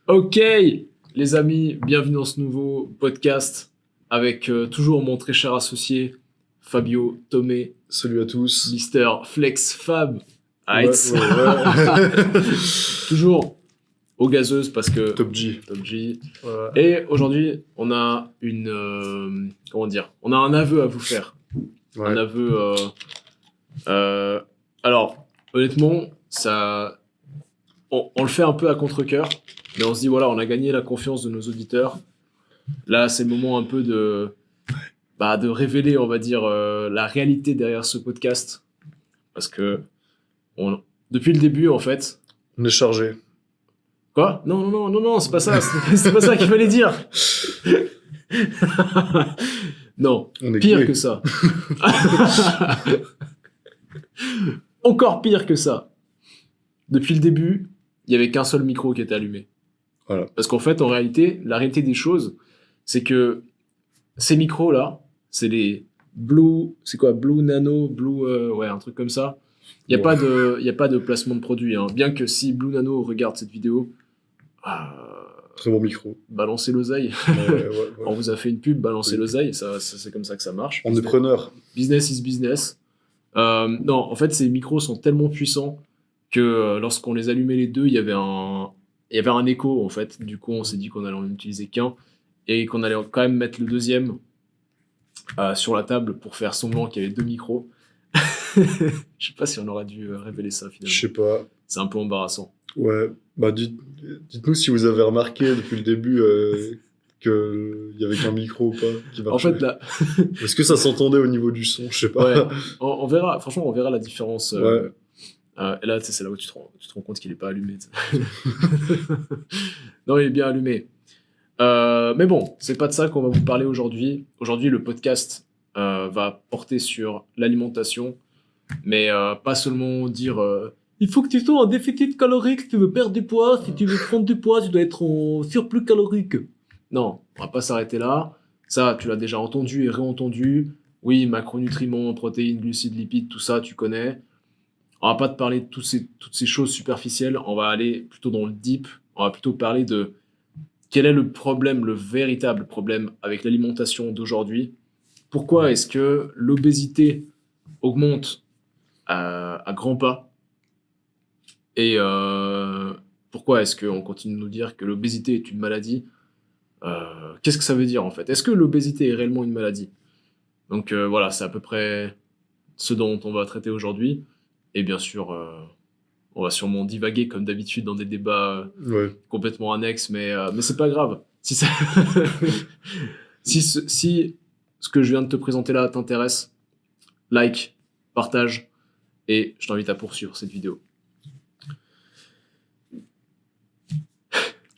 Ok, les amis, bienvenue dans ce nouveau podcast avec toujours mon très cher associé Fabio Tomé, Salut à tous. Mister Flex Fab. Ouais. Toujours aux gazeuses parce que Top G. Top G. Ouais. Et aujourd'hui, on a on a un aveu à vous faire. Ouais. Un aveu. Alors, honnêtement, on le fait un peu à contre-cœur, mais on se dit voilà, on a gagné la confiance de nos auditeurs. Là, c'est le moment un peu de révéler, on va dire, la réalité derrière ce podcast, parce que depuis le début, en fait. On est chargé. Quoi ? Non, c'est pas ça. C'est pas ça qu'il fallait dire. Non, On est pire clé. que ça. Encore pire que ça. Depuis le début, il n'y avait qu'un seul micro qui était allumé. Voilà. Parce qu'en fait, en réalité, la réalité des choses, c'est que ces micros-là, c'est les Blue... C'est quoi ? Blue Nano, Blue... ouais, un truc comme ça. Il n'y a, Ouais. a pas de placement de produit. Hein. Bien que si Blue Nano regarde cette vidéo, Très bon micro. balancez l'oseille. Ouais. On vous a fait une pub, balancez Oui. l'oseille. Ça, c'est comme ça que ça marche. On est preneur. Business is business. Non, en fait, ces micros sont tellement puissants que lorsqu'on les allumait les deux, il y avait un écho, en fait. Du coup, on s'est dit qu'on allait en utiliser qu'un et qu'on allait quand même mettre le deuxième sur la table pour faire semblant qu'il y avait deux micros. Je sais pas si on aurait dû révéler ça, finalement. Je sais pas. C'est un peu embarrassant. Ouais. Bah, dites-nous si vous avez remarqué depuis le début qu'il y avait qu'un micro ou pas qui marchait. En fait, là... Est-ce que ça s'entendait au niveau du son ? Je sais pas. Ouais, on verra. Franchement, on verra la différence. Ouais. Et là, c'est là où tu te rends compte qu'il est pas allumé. Non, il est bien allumé. Mais bon, c'est pas de ça qu'on va vous parler aujourd'hui. Aujourd'hui, le podcast va porter sur l'alimentation, mais pas seulement dire il faut que tu sois en déficit calorique si tu veux perdre du poids, si tu veux prendre du poids, tu dois être en surplus calorique. Non, on va pas s'arrêter là. Ça, tu l'as déjà entendu et réentendu. Oui, macronutriments, protéines, glucides, lipides, tout ça, tu connais. On va pas te parler de toutes ces choses superficielles. On va aller plutôt dans le deep. On va plutôt parler de quel est le problème, le véritable problème avec l'alimentation d'aujourd'hui. Pourquoi est-ce que l'obésité augmente à grands pas? Et pourquoi est-ce qu'on continue de nous dire que l'obésité est une maladie? Qu'est-ce que ça veut dire en fait? Est-ce que l'obésité est réellement une maladie? Donc voilà, c'est à peu près ce dont on va traiter aujourd'hui. Et bien sûr, on va sûrement divaguer comme d'habitude dans des débats Ouais. complètement annexes, mais c'est pas grave. Si, ça... si ce que je viens de te présenter là t'intéresse, like, partage, et je t'invite à poursuivre cette vidéo.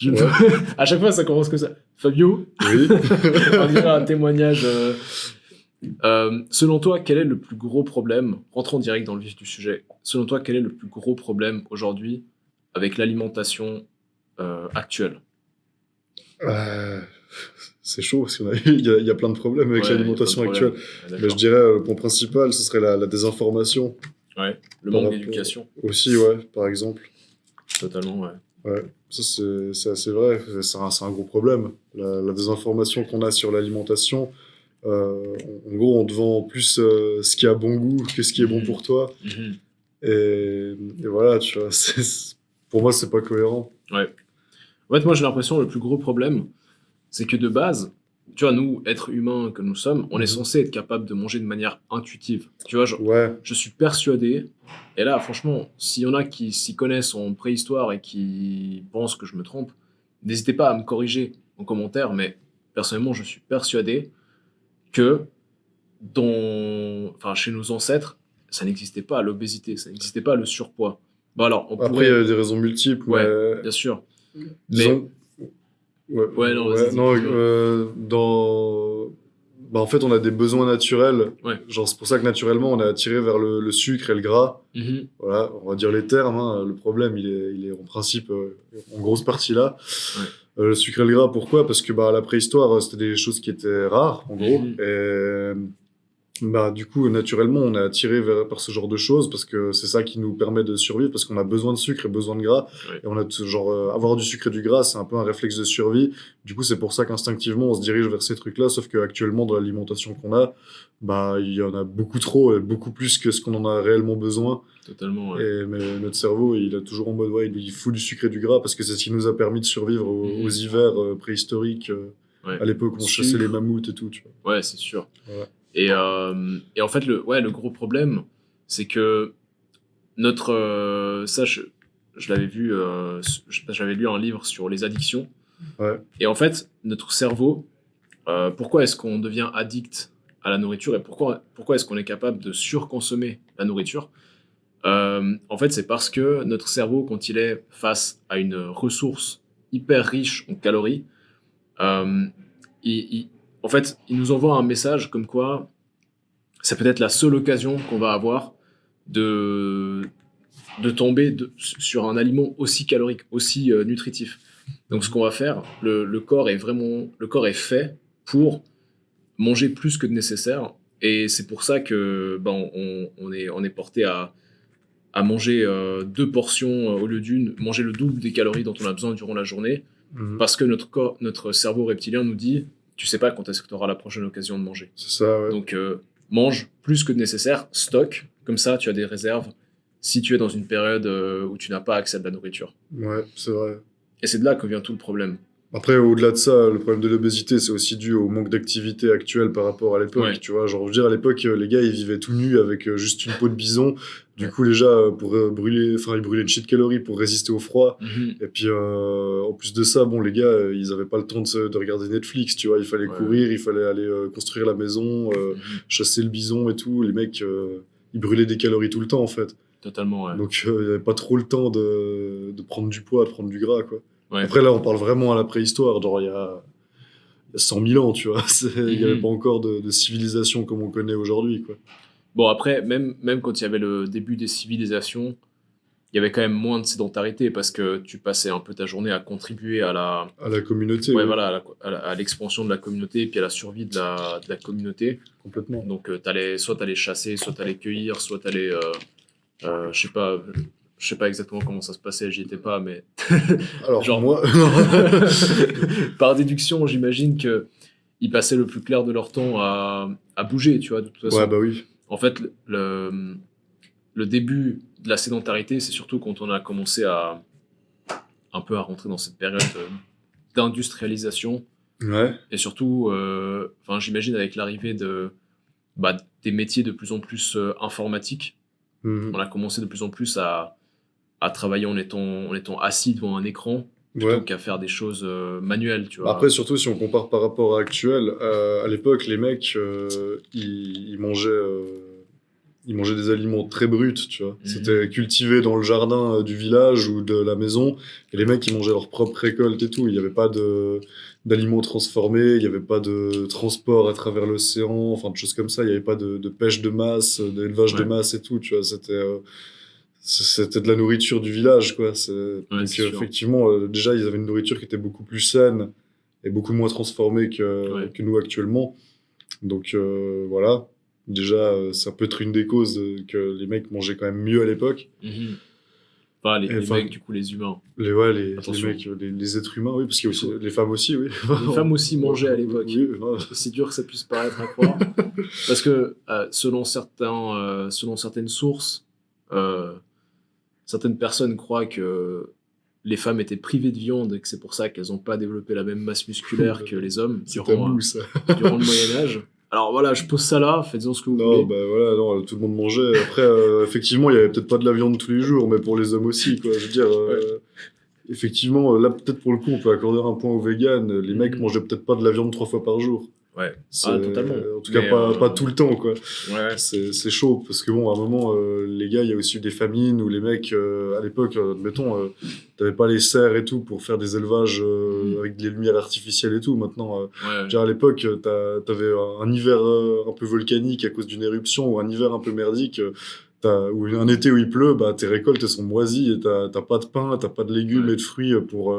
Ouais. À chaque fois, ça commence comme ça. Fabio, Oui. on dirait un témoignage. Selon toi, quel est le plus gros problème? Rentrons direct dans le vif du sujet. Selon toi, quel est le plus gros problème aujourd'hui avec l'alimentation actuelle? C'est chaud parce qu'il y a plein de problèmes avec Ouais, l'alimentation y a plein de actuelle. problèmes. Mais je dirais le point principal, ce serait la désinformation. Ouais, le Par manque rapport- d'éducation. Aussi, ouais, par exemple. Totalement, ouais. Ouais, ça c'est assez vrai, c'est un gros problème. La désinformation qu'on a sur l'alimentation, en gros, on te vend plus ce qui a bon goût que ce qui est bon pour toi. Mhm. Et voilà, tu vois, pour moi, c'est pas cohérent. Ouais. En fait, moi, j'ai l'impression que le plus gros problème, c'est que de base, tu vois, nous, êtres humains que nous sommes, on est censé être capable de manger de manière intuitive. Tu vois, Ouais, je suis persuadé, et là, franchement, s'il y en a qui s'y connaissent en préhistoire et qui pensent que je me trompe, n'hésitez pas à me corriger en commentaire, mais personnellement, je suis persuadé que chez nos ancêtres, ça n'existait pas l'obésité, ça n'existait pas le surpoids. Bon, alors, on après, il pourrait... y a des raisons multiples, Ouais, mais bien sûr. Mais... disons- Ouais, non, vas-y, non, dis-moi. en fait, on a des besoins naturels. Ouais. Genre, c'est pour ça que naturellement, on est attiré vers le sucre et le gras. Mhm. Voilà, on va dire les termes. Hein. Le problème, il est en principe en grosse partie là. Ouais. Le sucre et le gras, pourquoi ? Parce que la préhistoire, c'était des choses qui étaient rares, en gros. Mhm. Et Bah, du coup, naturellement, on est attiré par ce genre de choses parce que c'est ça qui nous permet de survivre parce qu'on a besoin de sucre et besoin de gras. Ouais. Et on a genre, avoir du sucre et du gras, c'est un peu un réflexe de survie. Du coup, c'est pour ça qu'instinctivement, on se dirige vers ces trucs-là. Sauf qu'actuellement, dans l'alimentation qu'on a, bah, il y en a beaucoup trop, et beaucoup plus que ce qu'on en a réellement besoin. Totalement, ouais. Mais notre cerveau, il est toujours en mode, ouais, il faut du sucre et du gras parce que c'est ce qui nous a permis de survivre aux hivers préhistoriques, Ouais. à l'époque où on chassait les mammouths et tout, tu vois. Ouais, c'est sûr. Voilà. Et en fait, le gros problème, c'est que ça, je l'avais vu, j'avais lu un livre sur les addictions. Ouais. Et en fait, notre cerveau, pourquoi est-ce qu'on devient addict à la nourriture et pourquoi est-ce qu'on est capable de surconsommer la nourriture? En fait, c'est parce que notre cerveau, quand il est face à une ressource hyper riche en calories, euh, en fait, il nous envoie un message comme quoi c'est peut-être la seule occasion qu'on va avoir de, de tomber sur un aliment aussi calorique, aussi nutritif. Donc, ce qu'on va faire, le corps est fait pour manger plus que de nécessaire. Et c'est pour ça que on est porté à manger 2 portions au lieu d'une, manger le double des calories dont on a besoin durant la journée, Mhm. parce que notre cerveau reptilien nous dit, tu sais pas quand est-ce que tu auras la prochaine occasion de manger. C'est ça, ouais. Donc mange plus que de nécessaire, stocke, comme ça tu as des réserves si tu es dans une période où tu n'as pas accès à de la nourriture. Ouais, c'est vrai. Et c'est de là que vient tout le problème. Après, au-delà de ça, le problème de l'obésité, c'est aussi dû au manque d'activité actuelle par rapport à l'époque, Ouais. tu vois. Genre, je veux dire, à l'époque, les gars, ils vivaient tout nus avec juste une peau de bison. Du Ouais. coup, déjà, pour ils brûlaient une shit de calories pour résister au froid. Et puis, en plus de ça, bon, les gars, ils avaient pas le temps de regarder Netflix, tu vois. Il fallait Ouais. courir, il fallait aller construire la maison, chasser le bison et tout. Les mecs, ils brûlaient des calories tout le temps, en fait. Totalement, ouais. Donc, il n'y avait pas trop le temps de prendre du poids, de prendre du gras, quoi. Ouais. Après, là, on parle vraiment à la préhistoire, genre il y a 100 000 ans, tu vois. Il n'y avait pas encore de civilisation comme on connaît aujourd'hui, quoi. Bon, après, même quand il y avait le début des civilisations, il y avait quand même moins de sédentarité parce que tu passais un peu ta journée à contribuer à la communauté, ouais, oui. voilà, à l'expansion de la communauté et puis à la survie de la communauté. Complètement. Donc, soit t'allais chasser, soit t'allais cueillir, soit t'allais, je sais pas exactement comment ça se passait, j'y étais pas, mais Alors, genre, moi... par déduction, j'imagine que ils passaient le plus clair de leur temps à bouger, tu vois, de toute façon. Ouais, bah oui. En fait, le début de la sédentarité, c'est surtout quand on a commencé à un peu à rentrer dans cette période d'industrialisation. Ouais. Et surtout, j'imagine avec l'arrivée des métiers de plus en plus informatiques, on a commencé de plus en plus à travailler en étant assis devant un écran plutôt qu'à faire des choses manuelles, tu vois. Après, surtout si on compare par rapport à actuel, à l'époque, les mecs, ils mangeaient des aliments très bruts, tu vois. C'était cultivé dans le jardin du village ou de la maison, et les mecs, ils mangeaient leur propre récolte et tout. Il n'y avait pas d'aliments transformés, il n'y avait pas de transport à travers l'océan, enfin, de choses comme ça. Il n'y avait pas de pêche de masse, d'élevage de masse et tout, tu vois. C'était de la nourriture du village, quoi. Donc, effectivement, déjà, ils avaient une nourriture qui était beaucoup plus saine et beaucoup moins transformée que nous actuellement. Donc, voilà. Déjà, ça peut être une des causes que les mecs mangeaient quand même mieux à l'époque. Enfin, les mecs, du coup, les humains. Les mecs, les êtres humains, oui, parce qu'il y a aussi les femmes aussi, oui. Les femmes aussi mangeaient à l'époque. Oui, aussi dur que ça puisse paraître à croire. Parce que, selon certaines sources, certaines personnes croient que les femmes étaient privées de viande et que c'est pour ça qu'elles n'ont pas développé la même masse musculaire que les hommes durant le Moyen-Âge. Alors voilà, je pose ça là, faites-en ce que vous voulez. Non, bah voilà, non, tout le monde mangeait. Après, effectivement, il y avait peut-être pas de la viande tous les jours, mais pour les hommes aussi, quoi. Je veux dire, effectivement, là, peut-être pour le coup, on peut accorder un point aux véganes. Les mecs mangeaient peut-être pas de la viande 3 fois par jour. Ouais, totalement. En tout cas, pas tout le temps, quoi. Ouais. C'est chaud, parce que bon, à un moment, les gars, il y a aussi eu des famines où les mecs, à l'époque, admettons, t'avais pas les serres et tout pour faire des élevages avec des lumières artificielles et tout. Maintenant, à l'époque, t'avais un hiver un peu volcanique à cause d'une éruption ou un hiver un peu merdique. Ou un été où il pleut, bah, tes récoltes elles sont moisies et t'as pas de pain, t'as pas de légumes et de fruits pour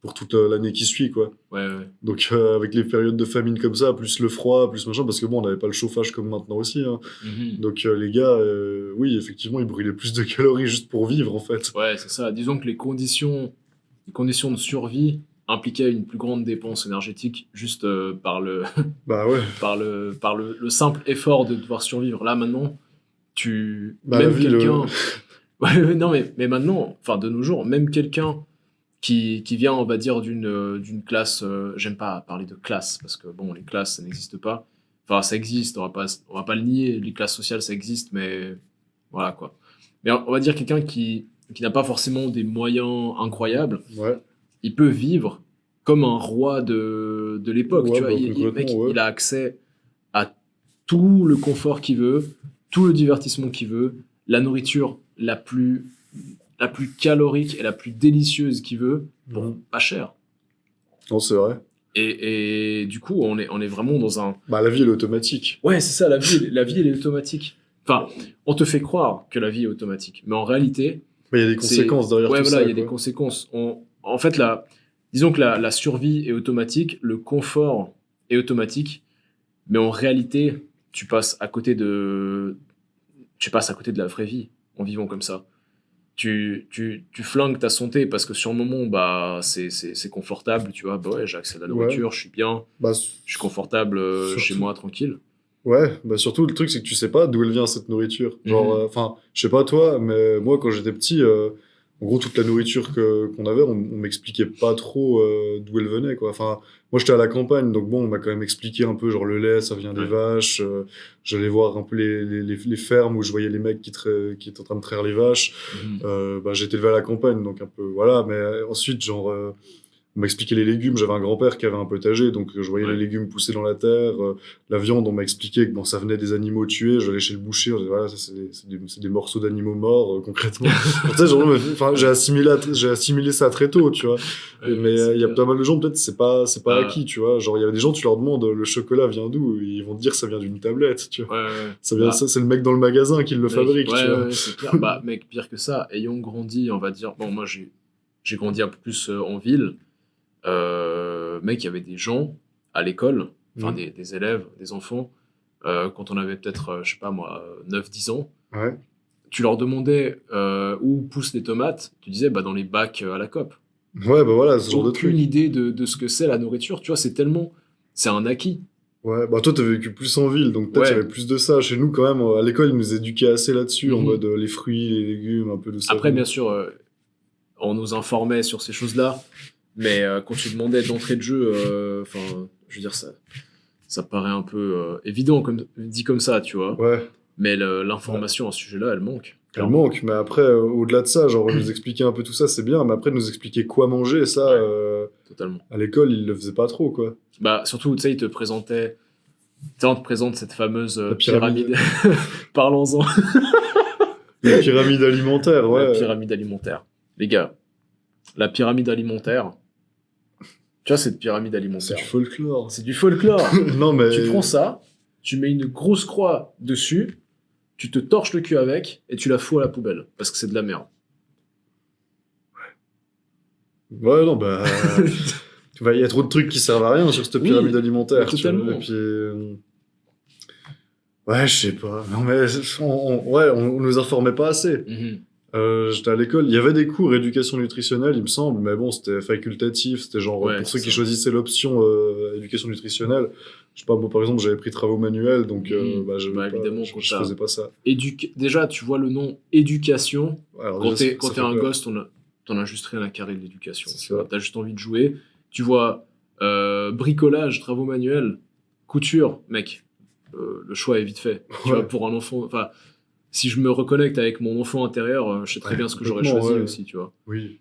pour toute l'année qui suit, quoi. Ouais. Donc, avec les périodes de famine comme ça, plus le froid, plus machin, parce que bon, on n'avait pas le chauffage comme maintenant aussi, hein. Mhm. Donc, les gars, oui, effectivement, ils brûlaient plus de calories juste pour vivre, en fait. Ouais, c'est ça. Disons que les conditions de survie impliquaient une plus grande dépense énergétique juste par Bah ouais. le simple effort de devoir survivre. Là, maintenant, Bah, la même vie, quelqu'un. Ouais, non, mais maintenant, enfin, de nos jours, même quelqu'un qui vient, on va dire, d'une classe. J'aime pas parler de classe, parce que bon, les classes, ça n'existe pas. Enfin, ça existe, on va pas le nier, les classes sociales, ça existe, mais voilà, quoi. Mais on va dire quelqu'un qui n'a pas forcément des moyens incroyables, Ouais. il peut vivre comme un roi de l'époque, Ouais, tu vois. bah, Le mec, complètement, ouais. il a accès à tout le confort qu'il veut, tout le divertissement qu'il veut, la nourriture la plus calorique et la plus délicieuse qu'il veut, pour Mhm. pas cher. Non, c'est vrai. Et du coup, on est vraiment dans un... Bah, la vie, elle est automatique. Ouais, c'est ça, la vie, elle est automatique. Enfin, on te fait croire que la vie est automatique, mais en réalité, Mais il y a des conséquences derrière ouais, tout voilà, ça, il y a des quoi. conséquences. En fait, disons que la survie est automatique, le confort est automatique, mais en réalité, tu passes à côté de la vraie vie en vivant comme ça. Tu flingues ta santé parce que sur le moment, bah, c'est confortable, tu vois. Bah ouais, j'ai accès à la Ouais. nourriture, je suis bien, Bah, je suis confortable chez surtout- moi, tranquille. Ouais, bah surtout le truc c'est que tu sais pas d'où elle vient cette nourriture. Genre, Mhm. enfin, je sais pas toi, mais moi quand j'étais petit, en gros toute la nourriture qu'on avait, on m'expliquait pas trop d'où elle venait quoi. Enfin, moi j'étais à la campagne, donc bon, on m'a quand même expliqué un peu genre le lait, ça vient des Ouais. vaches. J'allais voir un peu les fermes où je voyais les mecs qui étaient en train de traire les vaches. Mhm. Bah j'étais élevé à la campagne, donc un peu voilà. Mais ensuite genre on m'expliquait les légumes, j'avais un grand-père qui avait un potager, donc je voyais Ouais. les légumes pousser dans la terre. La viande, on m'a expliqué que bon, ça venait des animaux tués. Je allais chez le boucher, on disait, voilà, ça c'est des morceaux d'animaux morts, concrètement. Tu sais, genre, enfin, j'ai assimilé ça très tôt, tu vois. Ouais, Mais c'est il y a clair. pas mal de gens, peut-être, c'est pas Bah, acquis, tu vois. Genre, il y a des gens, tu leur demandes le chocolat vient d'où, ils vont te dire que ça vient d'une tablette, tu vois. ouais. Ça vient, Bah, ça, c'est le mec dans le magasin qui le mec, fabrique, tu vois. ouais, c'est clair. Bah, mec, pire que ça, ayant grandi, on va dire. Bon, moi, j'ai grandi un peu plus en ville. Mec, il y avait des gens à l'école, enfin Mhm. des élèves, des enfants, quand on avait peut-être, je sais pas moi, 9 10 ans, Ouais. tu leur demandais où poussent les tomates, tu disais bah, dans les bacs à la COP. Ouais, bah voilà, ce genre de Aucune truc. idée de ce que c'est la nourriture, tu vois, c'est un acquis. Ouais, bah toi t'as vécu plus en ville, donc peut-être il y Ouais. avait plus de ça. Chez nous, quand même, à l'école, ils nous éduquaient assez là-dessus, en Mhm. mode les fruits, les légumes, un peu d'où ça Après, vient. bien sûr, on nous informait sur ces choses-là, mais quand tu demandais d'entrée de jeu, enfin, je veux dire, ça paraît un peu évident dit comme ça, tu vois. Ouais, Mais ouais. l'information à ce sujet-là, elle manque. Elle Clairement. manque, mais après, au-delà de ça, genre nous expliquer un peu tout ça, c'est bien, mais après nous expliquer quoi manger, ça, Ouais. Totalement. à l'école, ils le faisaient pas trop, quoi. Bah, surtout, tu sais, on te présente cette fameuse La pyramide. pyramide. Parlons-en. La pyramide alimentaire, La ouais. pyramide alimentaire. Les gars, la pyramide alimentaire, tu vois, cette pyramide C'est alimentaire, du folklore. c'est du folklore. Non, mais. Tu prends ça, tu mets une grosse croix dessus, tu te torches le cul avec et tu la fous à la poubelle parce que c'est de la merde. Ouais, non, bah. Il y a trop de trucs qui servent à rien sur cette Oui, pyramide alimentaire, mais tu vois. totalement. Et puis. Ouais, je sais pas. Non, mais ouais, on nous informait pas assez. Mhm. J'étais à l'école, il y avait des cours éducation nutritionnelle, il me semble, mais bon, c'était facultatif, c'était genre Ouais, pour c'est ceux qui ça. choisissaient l'option éducation nutritionnelle. Je sais pas, moi par exemple, j'avais pris travaux manuels, donc Bah, pas, évidemment, quand je t'as- faisais pas ça. Déjà, tu vois le nom éducation. Alors, Quand déjà, t'es ça fait un peur. gosse, t'en as juste rien à carrer de l'éducation. C'est Tu vois, ça. t'as juste envie de jouer. Tu vois bricolage, travaux manuels, couture, mec. Le choix est vite fait. Tu Ouais. vois, pour un enfant. Enfin, si je me reconnecte avec mon enfant intérieur, je sais très Ouais, bien ce que j'aurais complètement, choisi ouais. aussi, tu vois. Oui.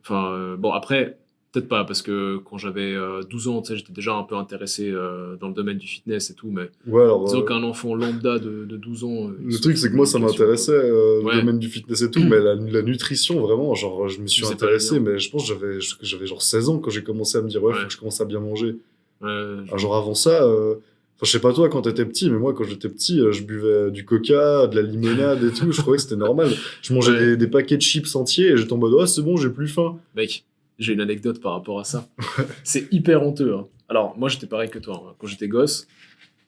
Enfin, bon, après, peut-être pas, parce que quand j'avais 12 ans, tu sais, j'étais déjà un peu intéressé dans le domaine du fitness et tout, mais Ouais, alors, disons qu'un enfant lambda de 12 ans. il le s'en truc, fout c'est de que moi, ça l'éducation, m'intéressait, Ouais. le domaine du fitness et tout, mais la nutrition, vraiment, genre, je me suis C'est pas intéressé, évident. mais je pense que j'avais genre 16 ans quand j'ai commencé à me dire, ouais, Ouais. faut que je commence à bien manger. Ouais, Ah, genre avant ça, enfin, je sais pas toi quand t'étais petit, mais moi quand j'étais petit, je buvais du coca, de la limonade et tout, je trouvais que c'était normal. Je mangeais Ouais. des paquets de chips entiers et j'étais en mode, oh c'est bon, j'ai plus faim. Mec, j'ai une anecdote par rapport à ça. C'est hyper honteux. Hein. Alors, moi, j'étais pareil que toi. Hein. Quand j'étais gosse,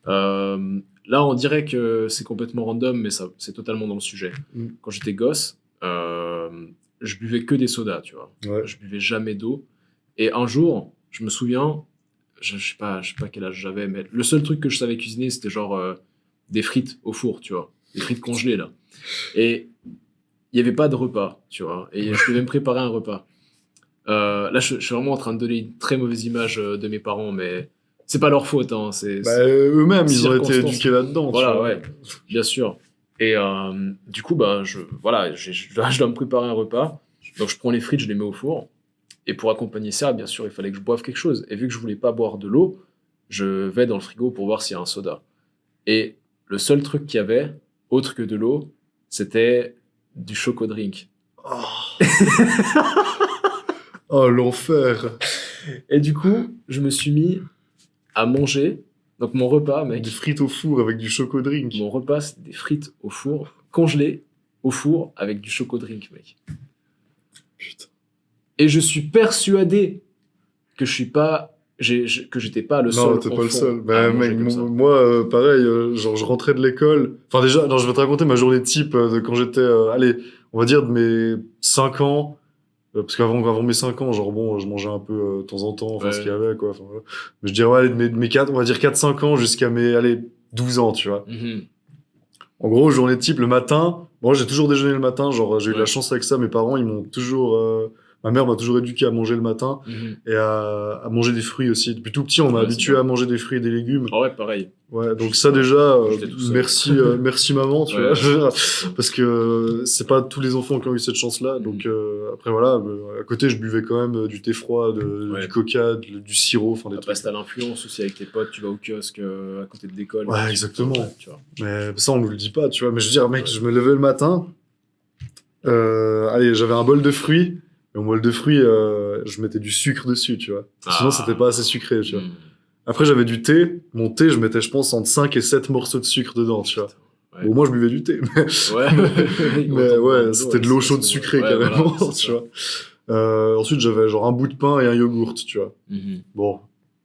là, on dirait que c'est complètement random, mais ça, c'est totalement dans le sujet. Quand j'étais gosse, je buvais que des sodas, tu vois. Ouais. Je buvais jamais d'eau. Et un jour, je me souviens, je sais pas quel âge j'avais, mais le seul truc que je savais cuisiner, c'était genre des frites au four, tu vois. Des frites congelées, là. Et il n'y avait pas de repas, tu vois. Et je devais me préparer un repas. Là, je suis vraiment en train de donner une très mauvaise image de mes parents, mais c'est pas leur faute. Hein, eux-mêmes, ils ont été circonstances. éduqués là-dedans. Voilà, tu vois. ouais, bien sûr. Et du coup, bah, je dois me préparer un repas. Donc, je prends les frites, je les mets au four. Et pour accompagner ça, bien sûr, il fallait que je boive quelque chose. Et vu que je voulais pas boire de l'eau, je vais dans le frigo pour voir s'il y a un soda. Et le seul truc qu'il y avait, autre que de l'eau, c'était du choco-drink. Oh, l'enfer. Et du coup, je me suis mis à manger. Donc mon repas, mec, Des frites au four avec du choco-drink. mon repas, c'était des frites au four, congelées au four avec du choco-drink, mec. Putain. Et je suis persuadé que que j'étais pas le seul. Non, t'es pas le enfant seul. à Bah, manger mec, comme ça. moi, pareil, genre, je rentrais de l'école. Enfin, déjà, non, je vais te raconter ma journée type de quand j'étais, allez, on va dire de mes 5 ans. Parce avant mes 5 ans, genre, bon, je mangeais un peu de temps en temps, enfin, Ouais. ce qu'il y avait, quoi. Enfin, voilà. Mais je dirais, ouais, allez, de mes 4, on va dire 4-5 ans jusqu'à mes, allez, 12 ans, tu vois. Mhm. En gros, journée type, le matin. Bon, j'ai toujours déjeuné le matin, genre, j'ai eu de la Ouais. chance avec ça. Mes parents, ils m'ont toujours, ma mère m'a toujours éduqué à manger le matin Mhm. et à manger des fruits aussi. Depuis tout petit, on m'a Ouais, c'est habitué bien. à manger des fruits et des légumes. Ah ouais, pareil. Ouais, donc Je- ça déjà, j'étais tout seul. merci maman, tu Ouais. vois, je veux dire, parce que c'est pas tous les enfants qui ont eu cette chance-là. Donc après voilà, à côté je buvais quand même du thé froid, Ouais. du coca, du sirop, enfin des Après, trucs. si t'as l'influence aussi avec tes potes, tu vas au kiosque à côté de l'école. Ouais, et tu- exactement. Tu vois. Mais ça on nous le dit pas, tu vois. Mais je veux dire, mec, Ouais. je me levais le matin, allez, j'avais un bol de fruits. Et au bol de fruits, je mettais du sucre dessus, tu vois. Sinon, c'était pas assez sucré, tu vois. Mhm. Après, j'avais du thé. Mon thé, je mettais, je pense, entre 5 et 7 morceaux de sucre dedans, tu vois. Putain, ouais. Bon, moi, je buvais du thé. Mais, Ouais. mais Autant boire ouais, l'eau, c'était de l'eau chaude c'est- sucrée, ouais, carrément, voilà, c'est tu ça. vois. Ensuite, j'avais genre un bout de pain et un yogourt, tu vois. Mhm. Bon,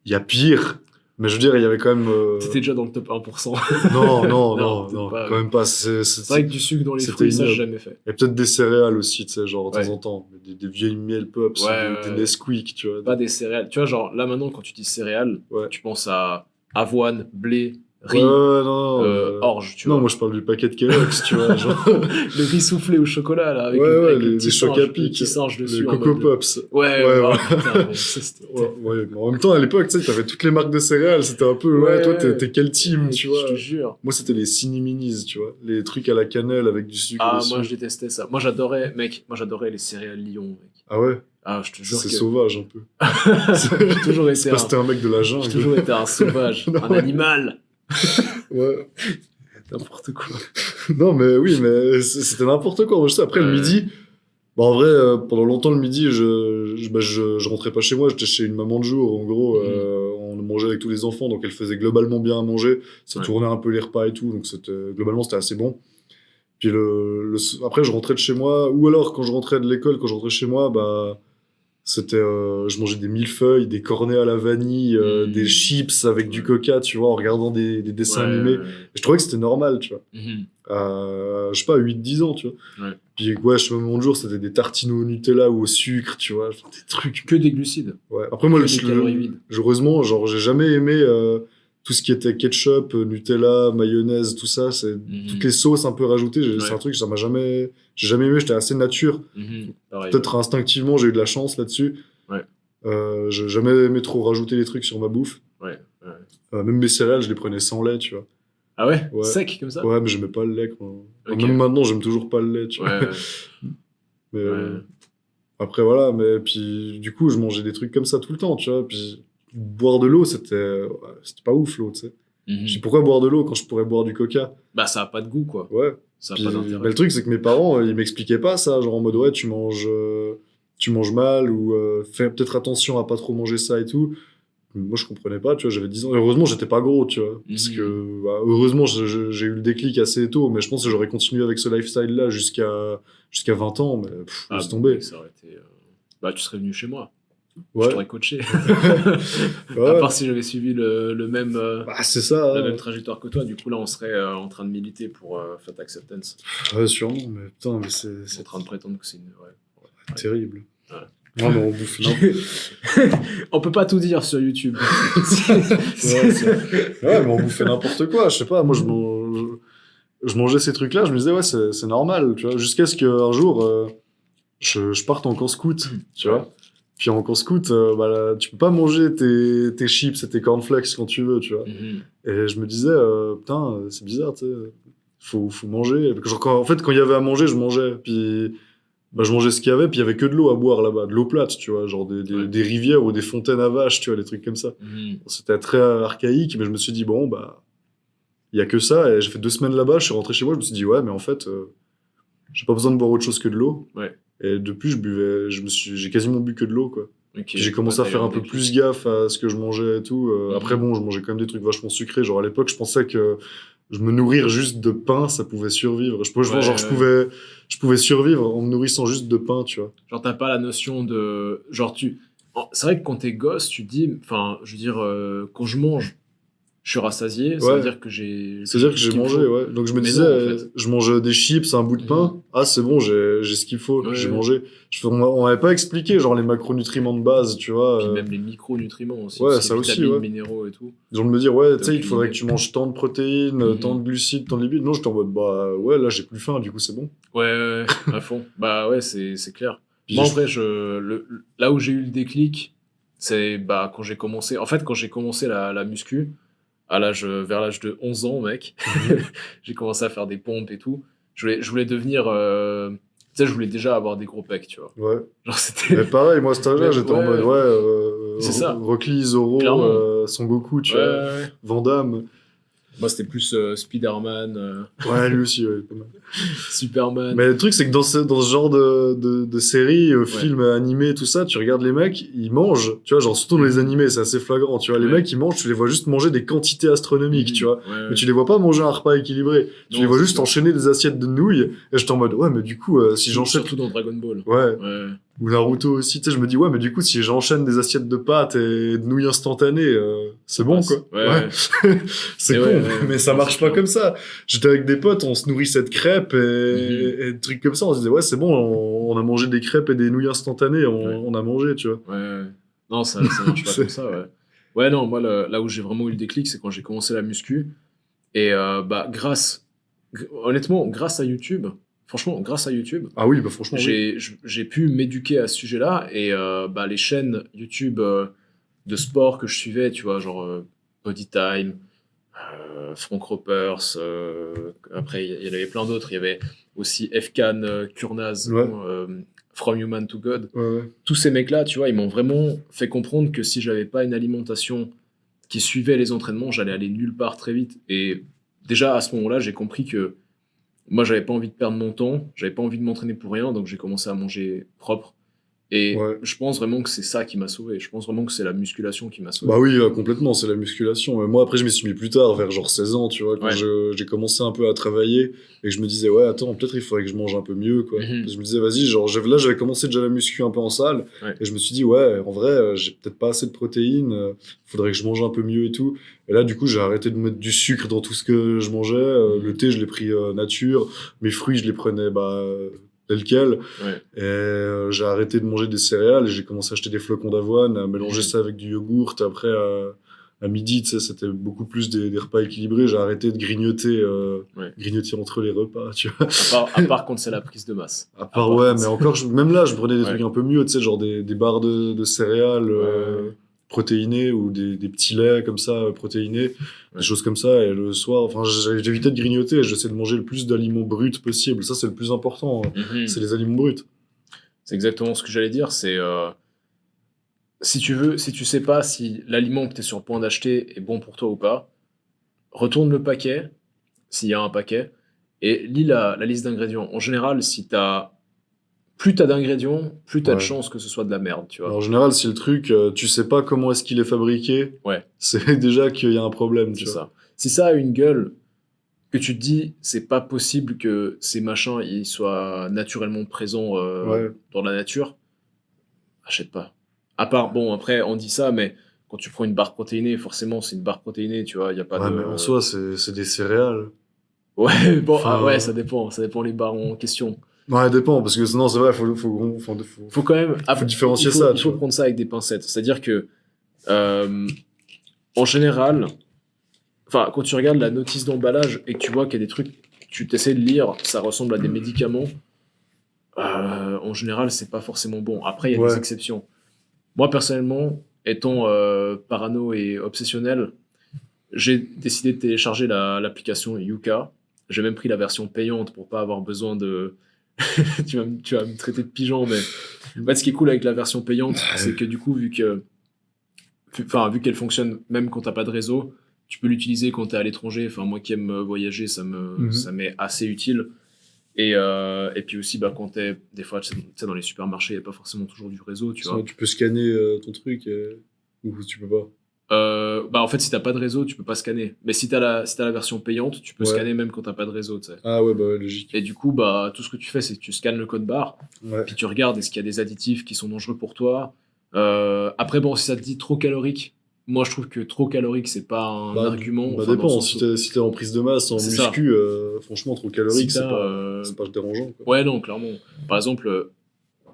il y a pire. Mais je veux dire, il y avait quand même... T'étais déjà dans le top 1%. Non, Non, non, peut-être non, pas, quand ouais. même pas. C'est vrai que du sucre dans les c'était fruits, ça, j'ai ignoble. jamais fait. Il y a peut-être des céréales aussi, tu sais, genre de Ouais. temps en temps. Des vieilles miel pops, Ouais, des ouais. Nesquik, tu vois. Pas des céréales. Tu vois, genre, là, maintenant, quand tu dis céréales, Ouais. tu penses à avoine, blé, Ouais, riz, non, orge, tu non, vois. moi je parle du paquet de Kellogg's, tu vois. Genre... Le riz soufflé au chocolat, là, avec, ouais, le, ouais, avec le les petit chocs à singe, le pic, petit singe dessus. les en Coco mode- Pops. Ouais, Ouais, oh, ouais. putain, mais ça, c'était Ouais, mais en même temps, à l'époque, tu sais, t'avais toutes les marques de céréales, c'était un peu, ouais, toi, t'es quel team, tu vois. Je te jure. Moi, c'était les Cini Minis, tu vois. Les trucs à la cannelle avec du sucre Ah, dessus. moi, je détestais ça. Moi, j'adorais les céréales Lion, mec. Ah ouais, Ah, je te jure c'est que... sauvage un peu. J'ai toujours C'est été parce que t'es un mec de la jungle. J'ai toujours été un sauvage, Non, un ouais. animal. Ouais. N'importe quoi. Non, mais oui, mais c'était n'importe quoi. Moi, je sais, après, le Ouais. midi, bah, en vrai, pendant longtemps, le midi, je rentrais pas chez moi, j'étais chez une maman de jour. En gros, on mangeait avec tous les enfants, donc elle faisait globalement bien à manger. Ça Ouais. tournait un peu les repas et tout, donc globalement, c'était assez bon. Puis après, je rentrais de chez moi, ou alors quand je rentrais de l'école, quand je rentrais chez moi, bah, je mangeais des millefeuilles, des cornets à la vanille, des chips avec du Ouais. coca, tu vois, en regardant des dessins Ouais, animés. ouais. Je trouvais que c'était normal, tu vois. Mhm. Je sais pas, 8-10 ans, tu vois. Ouais. Puis ouais, chez maman de jour, c'était des tartines au Nutella ou au sucre, tu vois, enfin, des trucs. Que des glucides. Ouais. Après, moi, Que des calories vides. heureusement, genre, j'ai jamais aimé tout ce qui était ketchup, Nutella, mayonnaise, tout ça. Toutes les sauces un peu rajoutées. C'est Ouais. un truc que j'ai jamais aimé. J'étais assez nature. Mhm. Pareil. Peut-être instinctivement, j'ai eu de la chance là-dessus. Ouais. J'ai jamais aimé trop rajouter des trucs sur ma bouffe. Ouais. Même mes céréales, je les prenais sans lait, tu vois. Ah ouais, Ouais. Sec comme ça. Ouais, mais j'aimais pas le lait, quoi. Ok. Même maintenant, j'aime toujours pas le lait, tu vois. Ouais. Mais, Ouais. après, voilà. Mais puis, du coup, je mangeais des trucs comme ça tout le temps, tu vois. Puis, boire de l'eau, c'était pas ouf, l'eau, tu sais. Mhm. Je dis, pourquoi boire de l'eau quand je pourrais boire du coca? Bah, ça a pas de goût, quoi. Ouais. Ça a Puis, pas d'intérêt. bah, le truc, c'est que mes parents, ils m'expliquaient pas ça. Genre en mode, ouais, tu manges mal ou fais peut-être attention à pas trop manger ça et tout. Moi, je comprenais pas, tu vois, j'avais 10 ans. Et heureusement, j'étais pas gros, tu vois. Parce que, bah, heureusement, j'ai eu le déclic assez tôt, mais je pense que j'aurais continué avec ce lifestyle-là jusqu'à 20 ans, mais laisse tomber. Ça aurait été... Bah, tu serais venu chez moi. je Ouais. t'aurais coaché. Ouais. À part si j'avais suivi le même, Bah, c'est ça. la Hein. même trajectoire que toi, du coup là on serait en train de militer pour Fat Acceptance. Ouais, sûrement, mais putain, mais On est c'est en train de prétendre que c'est une... Ouais. terrible. Ouais. Non, mais on bouffe On peut pas tout dire sur YouTube. Ouais, mais on bouffait n'importe quoi, je sais pas. Moi, je mangeais ces trucs-là, je me disais, ouais, c'est normal, tu vois. Jusqu'à ce qu'un jour, je parte en camp scout, tu vois. Puis en camp scout, bah, là, tu peux pas manger tes chips et tes cornflakes quand tu veux, tu vois. Mhm. Et je me disais, putain, c'est bizarre, tu sais. Faut manger. Genre, en fait, quand il y avait à manger, je mangeais. Puis bah, je mangeais ce qu'il y avait, puis il y avait que de l'eau à boire là-bas, de l'eau plate, tu vois, genre Ouais. des rivières ou des fontaines à vaches, tu vois, des trucs comme ça. Mhm. C'était très archaïque, mais je me suis dit, bon, bah, il y a que ça, et j'ai fait 2 semaines là-bas, je suis rentré chez moi, je me suis dit, ouais, mais en fait, j'ai pas besoin de boire autre chose que de l'eau. Ouais. Et depuis, j'ai quasiment bu que de l'eau, quoi. Ok. Puis j'ai commencé à t'as eu faire un peu déclic. plus gaffe à ce que je mangeais et tout. Après, bon, je mangeais quand même des trucs vachement sucrés. Genre, à l'époque, je pensais que je me nourrir juste de pain, ça pouvait survivre. Je pouvais survivre en me nourrissant juste de pain, tu vois. Genre, t'as pas la notion de. Genre, c'est vrai que quand t'es gosse, tu te dis. Enfin, je veux dire, quand je mange, je suis rassasié, ça veut Ouais. dire que j'ai. C'est-à-dire que tout ce j'ai qu'il me mangé, faut. ouais. Donc je me Mais disais, non, en fait. je mange des chips, un bout de pain. Mhm. Ah, c'est bon, j'ai ce qu'il faut. Ouais, J'ai ouais. mangé. On m'avait pas expliqué, genre, les macronutriments de base, tu vois. Puis même les micronutriments aussi, Ouais, tout ce qui ça est aussi, vitamines, ouais. minéraux et tout. Genre de me dire, ouais, T'as tu sais, il aucune faudrait que idée. tu manges tant de protéines, Mhm. tant de glucides, tant de lipides. Non, j'étais en mode, bah, ouais, là, j'ai plus faim, du coup, c'est bon. Ouais, à fond. Bah ouais, c'est clair. Puis Moi, en vrai, là où j'ai eu le déclic, c'est bah, quand j'ai commencé. En fait, quand j'ai commencé la muscu, vers l'âge de 11 ans, mec, Mhm. j'ai commencé à faire des pompes et tout. Je voulais devenir. Tu sais, je voulais déjà avoir des gros pecs, tu vois. Ouais. Genre, c'était. Mais pareil, moi, à cet âge-là, Même, j'étais en mode, ouais, ouais, c'est ça, Rock Lee, Zoro, clairement. Son Goku, Ouais, tu vois, ouais. Van Damme. Moi, c'était plus Spider-Man, Ouais, lui aussi, ouais, pas mal. Superman. Mais le truc, c'est que dans ce genre de séries, Ouais. films animés, tout ça, tu regardes les mecs, ils mangent, tu vois, genre surtout dans les animés, c'est assez flagrant, tu vois, les Ouais. mecs, ils mangent, tu les vois juste manger des quantités astronomiques, Mhm. tu vois, Ouais, mais ouais. tu les vois pas manger un repas équilibré, tu Non, les vois c'est juste clair. enchaîner des assiettes de nouilles, et j'étais en mode, ouais, mais du coup, si j'enchaîne... Surtout dans Dragon Ball. Ouais, Ouais. ou Naruto aussi, tu sais, je me dis, ouais, mais du coup, si j'enchaîne des assiettes de pâtes et de nouilles instantanées, c'est bon, passe. quoi. Ouais. C'est Mais con, ouais, ouais. mais ça Non, marche c'est pas clair. comme ça. J'étais avec des potes, on se nourrissait de crêpes Mhm. et de trucs comme ça. On se disait, ouais, c'est bon, on a mangé des crêpes et des nouilles instantanées, Ouais. on a mangé, tu vois. Ouais, ouais. Non, ça marche pas C'est- comme ça, ouais. Ouais, non, moi, là où j'ai vraiment eu le déclic, c'est quand j'ai commencé la muscu. Et bah, honnêtement, grâce à YouTube, franchement, grâce à YouTube, Ah oui, bah franchement, oui. j'ai pu m'éduquer à ce sujet-là. Et bah, les chaînes YouTube de sport que je suivais, tu vois, genre Bodytime, Frank Ropers, après, il y en avait plein d'autres. Il y avait aussi Efkan Kurnaz, Ouais, From Human to God. ouais, ouais. Tous ces mecs-là, tu vois, ils m'ont vraiment fait comprendre que si j'avais pas une alimentation qui suivait les entraînements, j'allais aller nulle part très vite. Et déjà, à ce moment-là, j'ai compris que moi, j'avais pas envie de perdre mon temps, j'avais pas envie de m'entraîner pour rien, donc j'ai commencé à manger propre. Et Ouais. je pense vraiment que c'est ça qui m'a sauvé. Je pense vraiment que c'est la musculation qui m'a sauvé. Bah oui, complètement, c'est la musculation. Moi, après, je m'y suis mis plus tard, vers genre 16 ans, tu vois, quand Ouais. j'ai commencé un peu à travailler et que je me disais, ouais, attends, peut-être il faudrait que je mange un peu mieux, quoi. Mhm. Je me disais, vas-y, genre, là, j'avais commencé déjà la muscu un peu en salle Ouais. et je me suis dit, ouais, en vrai, j'ai peut-être pas assez de protéines, faudrait que je mange un peu mieux et tout. Et là, du coup, j'ai arrêté de mettre du sucre dans tout ce que je mangeais. Le thé, je l'ai pris nature. Mes fruits, je les prenais, bah, tel quel. Ouais. Et j'ai arrêté de manger des céréales et j'ai commencé à acheter des flocons d'avoine, à mélanger Mhm. ça avec du yogourt. Après, à midi, tu sais, c'était beaucoup plus des repas équilibrés. J'ai arrêté de Ouais. grignoter entre les repas, tu vois. À part quand c'est la prise de masse. À À part, part ouais, quand mais c'est- encore, même là, je prenais des Ouais. trucs un peu mieux, tu sais, genre des barres de céréales Ouais. protéinées ou des petits laits comme ça, protéinés, Ouais. des choses comme ça. Et le soir, enfin, j'évitais de grignoter et j'essaie de manger le plus d'aliments bruts possible. Ça, c'est le plus important, hein. Mhm. C'est les aliments bruts. C'est exactement ce que j'allais dire. C'est si tu sais pas si l'aliment que tu es sur le point d'acheter est bon pour toi ou pas, retourne le paquet, s'il y a un paquet, et lis la liste d'ingrédients. En général, plus tu as d'ingrédients, plus tu as de Ouais. chances que ce soit de la merde, tu vois. En général, si le truc, tu sais pas comment est-ce qu'il est fabriqué, Ouais, c'est déjà qu'il y a un problème, c'est tu vois. ça. Si ça a une gueule, que tu te dis, c'est pas possible que ces machins ils soient naturellement présents Ouais. dans la nature, achète pas. À part, bon, après, on dit ça, mais quand tu prends une barre protéinée, forcément, c'est une barre protéinée, tu vois, il n'y a pas Ouais, de... mais en soi, c'est des céréales. Ouais, bon, ah, ouais, Enfin, ça dépend les barres en question. ouais, ça dépend, parce que sinon, c'est vrai, Faut quand même... faut Après, différencier ça, il tu faut vois. prendre ça avec des pincettes. C'est-à-dire que, euh, en général, enfin, quand tu regardes la notice d'emballage et que tu vois qu'il y a des trucs, tu t'essaies de lire, ça ressemble à des médicaments, en général, c'est pas forcément bon. Après, il y a des Ouais, exceptions. Moi, personnellement, étant parano et obsessionnel, j'ai décidé de télécharger l'application Yuka. J'ai même pris la version payante pour pas avoir besoin de... tu vas me traiter de pigeon, mais en fait, ce qui est cool avec la version payante, c'est que du coup, vu qu'elle fonctionne même quand t'as pas de réseau, tu peux l'utiliser quand t'es à l'étranger. Enfin, moi qui aime voyager, ça m'est assez utile. Et puis aussi, bah, quand t'es, des fois, tu sais, dans les supermarchés, il n'y a pas forcément toujours du réseau, tu sinon, vois. tu peux scanner ton truc, ou tu peux pas. Bah, en fait, si t'as pas de réseau, tu peux pas scanner. Mais si t'as la version payante, tu peux Ouais. scanner même quand t'as pas de réseau, tu sais. Ah ouais, bah ouais, logique. Et du coup, bah, tout ce que tu fais, c'est que tu scannes le code barre, Ouais. puis tu regardes est-ce qu'il y a des additifs qui sont dangereux pour toi. Après, bon, si ça te dit trop calorique, moi je trouve que trop calorique, c'est pas un argument. Bah Enfin, dans le dépend, sens si où, t'es en prise de masse, en c'est ça. muscu, franchement, trop Si calorique, t'as. c'est pas dérangeant, quoi. Ouais, non, clairement. Par exemple,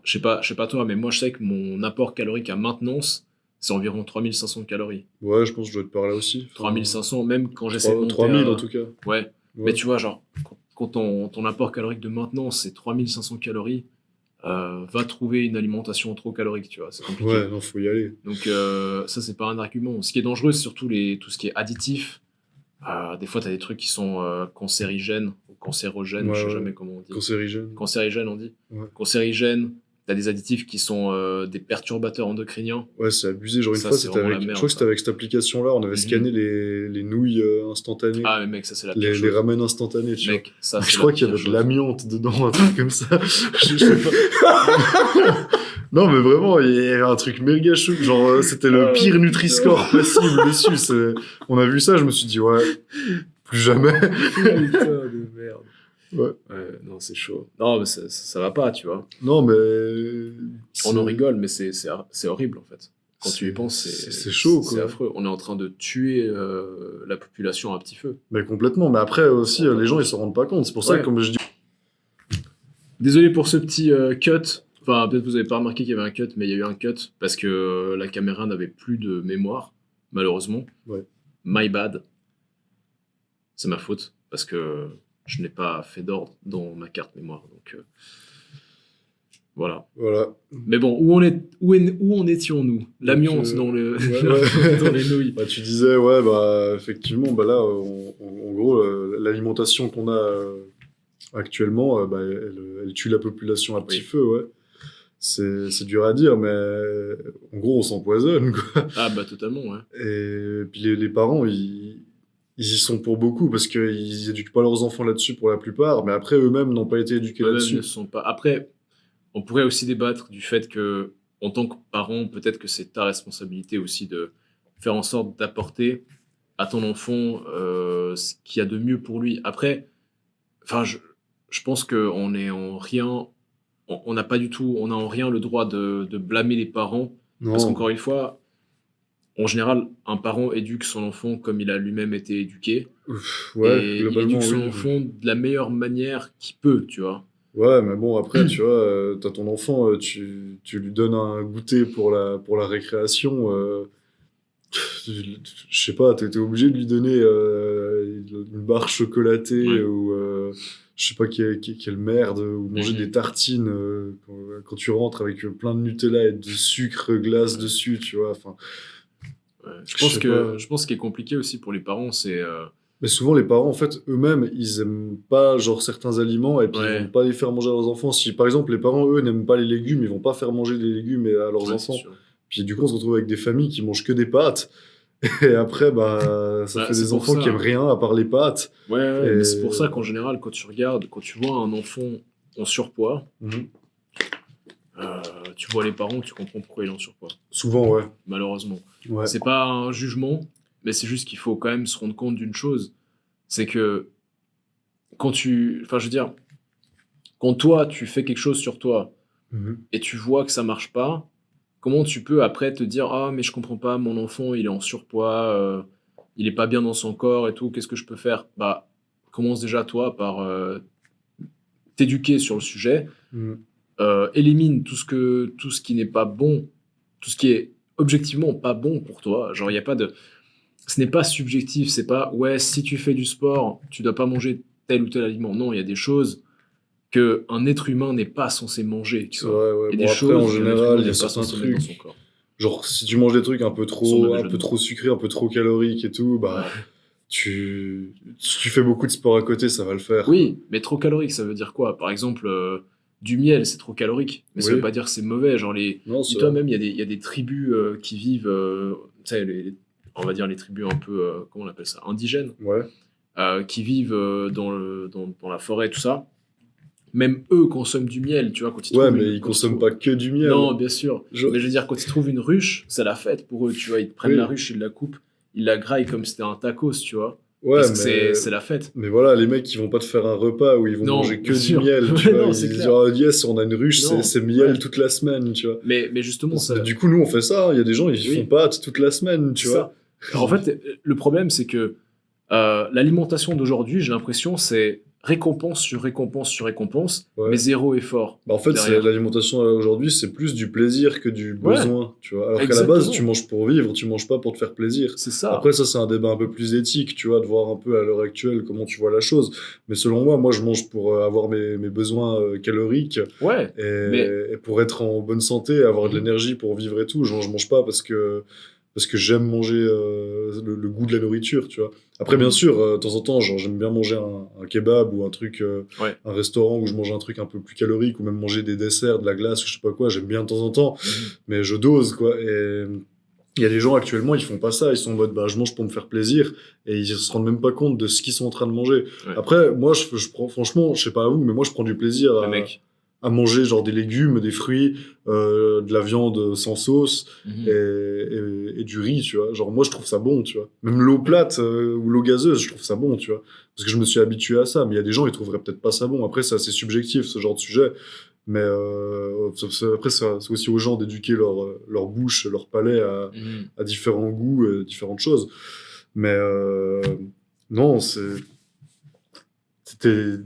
je sais pas toi, mais moi je sais que mon apport calorique à maintenance, c'est environ 3500 calories. Ouais, je pense que je dois être par là aussi. Enfin, 3500, même quand j'essaie de monter 3000 en à. tout cas. Ouais. Mais Ouais. tu vois, genre, quand ton apport calorique de maintenance, c'est 3500 calories, va trouver une alimentation trop calorique, tu vois, c'est Ouais, compliqué. non, faut y aller. Donc ça, c'est pas un argument. Ce qui est dangereux, c'est surtout tout ce qui est additif. Des fois, tu as des trucs qui sont cancérigènes ou cancérogènes, Ouais, je sais ouais. jamais comment on dit. Cancérigène. Cancérigènes, on dit. Ouais. Cancérigènes, tu as des additifs qui sont des perturbateurs endocriniens. Ouais, c'est abusé. Genre, une Ça, fois, c'est c'était vraiment la avec. Je merde, crois que c'était ça. avec cette application-là, on avait Mhm. scanné les nouilles instantanées. Ah, mais mec, ça, c'est la pire Les chose. ramen instantanés, tu vois. Mec, ça, Je c'est la crois qu'il y pire avait de chose. l'amiante dedans, un truc comme ça. Je sais pas. Non, mais vraiment, il y avait un truc méga chou. Genre, c'était le Oh, pire putain. Nutri-Score possible dessus. On a vu ça, je me suis dit, ouais, plus jamais. Putain de merde. Ouais. Ouais, non, c'est chaud. Non, mais ça va pas, tu vois. Non, mais. On en c'est- rigole, mais c'est horrible, en fait. Quand tu y penses, C'est chaud, c'est quoi. affreux. On est en train de tuer la population à petit feu. Mais complètement. Mais après, aussi, On rend pas les gens, compte. ils s'en rendent pas compte. C'est pour ça Ouais. que, comme je dis. Désolé pour ce petit cut. Enfin, peut-être que vous avez pas remarqué qu'il y avait un cut, mais il y a eu un cut parce que la caméra n'avait plus de mémoire, malheureusement. Ouais. My bad. C'est ma faute parce que je n'ai pas fait d'ordre dans ma carte mémoire. Donc voilà. Voilà. Mais bon, où en étions-nous? L'amiante dans le ouais. dans les nouilles. Bah, tu disais, ouais, bah, effectivement, bah là, en gros, l'alimentation qu'on a actuellement, bah, elle tue la population à petit Oui. feu, ouais. C'est dur à dire, mais en gros, on s'empoisonne, quoi. Ah bah totalement, ouais. Et puis les parents, ils y sont pour beaucoup parce qu'ils éduquent pas leurs enfants là-dessus pour la plupart, mais après, eux-mêmes n'ont pas été éduqués Eux-mêmes là-dessus. ne sont pas. Après, on pourrait aussi débattre du fait que, en tant que parent, peut-être que c'est ta responsabilité aussi de faire en sorte d'apporter à ton enfant ce qu'il y a de mieux pour lui. Après, enfin, je pense qu'on est en rien, on n'a pas du tout, on n'a en rien le droit de blâmer les parents, parce Non, qu'encore une fois, en général, un parent éduque son enfant comme il a lui-même été éduqué, ouais, et il globalement, éduque son oui. enfant de la meilleure manière qu'il peut, tu vois. Ouais, mais bon, après, tu vois, t'as ton enfant, tu lui donnes un goûter pour la récréation. Je sais pas, t'es obligé de lui donner une barre chocolatée Ouais. ou je sais pas quelle merde, ou manger Mhm. des tartines quand tu rentres avec plein de Nutella et de sucre glace dessus, tu vois. Enfin, Ouais. je sais pas. Je pense ce qui est compliqué aussi pour les parents, c'est Mais souvent, les parents, en fait, eux-mêmes, ils aiment pas, genre, certains aliments et puis ils vont ouais, pas les faire manger à leurs enfants. Si, par exemple, les parents, eux, n'aiment pas les légumes, ils vont pas faire manger des légumes à leurs ouais, c'est enfants. sûr. Puis du coup, on se retrouve avec des familles qui mangent que des pâtes. Et après, bah, ça Bah, fait c'est des pour enfants ça. qui aiment rien à part les pâtes. Ouais, ouais, mais c'est pour Et... ça qu'en général, quand tu regardes, quand tu vois un enfant en surpoids, Mhm. tu vois les parents, tu comprends pourquoi il est en surpoids, Souvent, ouais. malheureusement. Ouais. C'est pas un jugement, mais c'est juste qu'il faut quand même se rendre compte d'une chose, c'est que enfin, je veux dire, quand toi, tu fais quelque chose sur toi Mhm. et tu vois que ça marche pas, comment tu peux après te dire ah mais je comprends pas, mon enfant il est en surpoids, il est pas bien dans son corps et tout, qu'est-ce que je peux faire? Bah commence déjà toi par t'éduquer sur le sujet, Mm. élimine tout ce qui n'est pas bon, tout ce qui est objectivement pas bon pour toi. Genre il y a pas de, ce n'est pas subjectif, c'est pas ouais si tu fais du sport tu dois pas manger tel ou tel aliment. Non, il y a des choses que un être humain n'est pas censé manger, tu C'est vois. vrai, ouais. Il y a Bon, des après, en choses qu'un être humain général, il y a n'est pas certains censé mettre dans son trucs. corps. Genre, si tu manges des trucs Sans mauvais un jeu de peu mots. trop sucrés, un peu trop caloriques et tout, bah, Ouais. si tu fais beaucoup de sport à côté, ça va le faire, quoi. Oui, mais trop calorique, ça veut dire quoi? Par exemple, du miel, c'est trop calorique. Mais ça veut Oui. pas dire que c'est mauvais. Genre, Non, c'est dis-toi vrai. même, il y a des tribus qui vivent, tu sais, on va dire les tribus un peu, comment on appelle ça, indigènes, Ouais. qui vivent dans la forêt, tout ça. Même eux consomment du miel, tu vois, quand ils Ouais, trouvent mais une. ils Quand ils consomment trouvent... pas que du miel. Non, bien sûr. Je- Mais je veux dire, quand ils trouvent une ruche, c'est la fête pour eux, tu vois. Ils prennent la Oui. ruche, ils la coupent, ils la graillent comme si c'était un tacos, tu vois. Ouais, Parce que c'est la fête. mais voilà, les mecs, ils vont pas te faire un repas où ils vont Non, manger que bien du sûr. miel, tu Ouais, vois. non, Ils c'est se disent, clair. oh yes, on a une ruche, Non, c'est miel ouais. toute la semaine, tu vois. Mais justement, ça, Du coup, nous, on fait ça. Il y a des gens, ils Oui. font pâtes toute la semaine, tu c'est vois. ça. En fait, le problème, c'est que l'alimentation d'aujourd'hui, j'ai l'impression, c'est récompense sur récompense sur récompense, Ouais. mais zéro effort Bah, en fait, derrière. l'alimentation aujourd'hui, c'est plus du plaisir que du Ouais. besoin, tu vois. Alors qu'à la base, Exactement. tu manges pour vivre, tu manges pas pour te faire plaisir. C'est ça. Après, ça, c'est un débat un peu plus éthique, tu vois, de voir un peu à l'heure actuelle comment tu vois la chose. Mais selon moi, je mange pour avoir mes besoins caloriques Ouais. Mais et pour être en bonne santé, avoir de Mhm. l'énergie pour vivre et tout. Genre, je mange pas parce que j'aime manger le goût de la nourriture, tu vois. Après, bien Mhm. sûr, de temps en temps, genre, j'aime bien manger un kebab ou un truc, Ouais. un restaurant où je mange un truc un peu plus calorique ou même manger des desserts, de la glace ou je sais pas quoi, j'aime bien de temps en temps, Mhm. mais je dose, quoi. Et il y a des gens actuellement, ils font pas ça, ils sont en mode, bah, je mange pour me faire plaisir et ils se rendent même pas compte de ce qu'ils sont en train de manger. Ouais. Après, moi, je prends, franchement, je sais pas où, mais moi, je prends du plaisir Mais mec. à manger genre des légumes, des fruits, de la viande sans sauce Mhm. et du riz, tu vois. Genre moi je trouve ça bon, tu vois. Même l'eau plate ou l'eau gazeuse, je trouve ça bon, tu vois. Parce que je me suis habitué à ça, mais il y a des gens ils trouveraient peut-être pas ça bon. Après c'est assez subjectif ce genre de sujet, mais après c'est aussi aux gens d'éduquer leur bouche, leur palais Mhm. à différents goûts, différentes choses. Mais non, c'était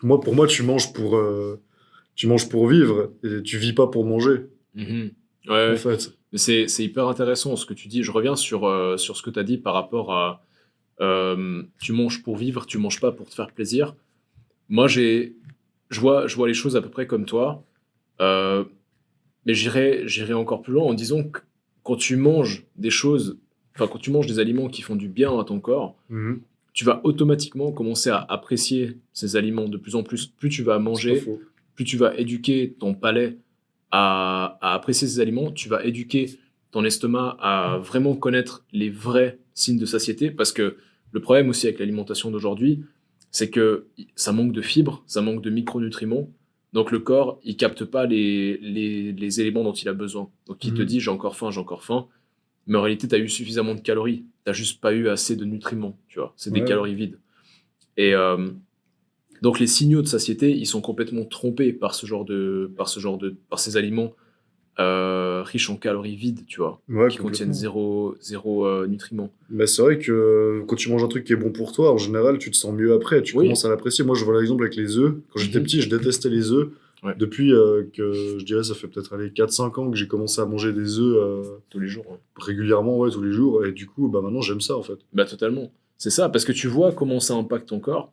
pour moi tu manges pour vivre et tu vis pas pour manger, Mhm. Ouais, en ouais. fait. Mais c'est hyper intéressant ce que tu dis. Je reviens sur ce que tu as dit par rapport à tu manges pour vivre, tu manges pas pour te faire plaisir. Moi, je vois les choses à peu près comme toi, euh, mais j'irai encore plus loin en disant que quand tu manges des choses, enfin, quand tu manges des aliments qui font du bien à ton corps, Mhm. tu vas automatiquement commencer à apprécier ces aliments de plus en plus. Plus tu vas C'est pas manger, faux. plus tu vas éduquer ton palais à apprécier ces aliments, tu vas éduquer ton estomac à vraiment connaître les vrais signes de satiété, parce que le problème aussi avec l'alimentation d'aujourd'hui, c'est que ça manque de fibres, ça manque de micronutriments, donc le corps, il capte pas les éléments dont il a besoin. Donc il te Mhm. dit j'ai encore faim, mais en réalité, tu as eu suffisamment de calories, tu juste pas eu assez de nutriments, tu vois, c'est des Ouais. calories vides. Et donc les signaux de satiété, ils sont complètement trompés par par ces aliments riches en calories vides, tu vois, Ouais, qui contiennent complètement. zéro nutriments. Mais c'est vrai que quand tu manges un truc qui est bon pour toi, en général, tu te sens mieux après. Tu Oui. commences à l'apprécier. Moi, je vois l'exemple avec les œufs. Quand j'étais Mhm. petit, je détestais les œufs. Ouais. Depuis que, je dirais, ça fait peut-être aller 4-5 ans que j'ai commencé à manger des œufs Tous les jours. Ouais. régulièrement, ouais, tous les jours. Et du coup, bah, maintenant, j'aime ça, en fait. Bah totalement. C'est ça, parce que tu vois comment ça impacte ton corps,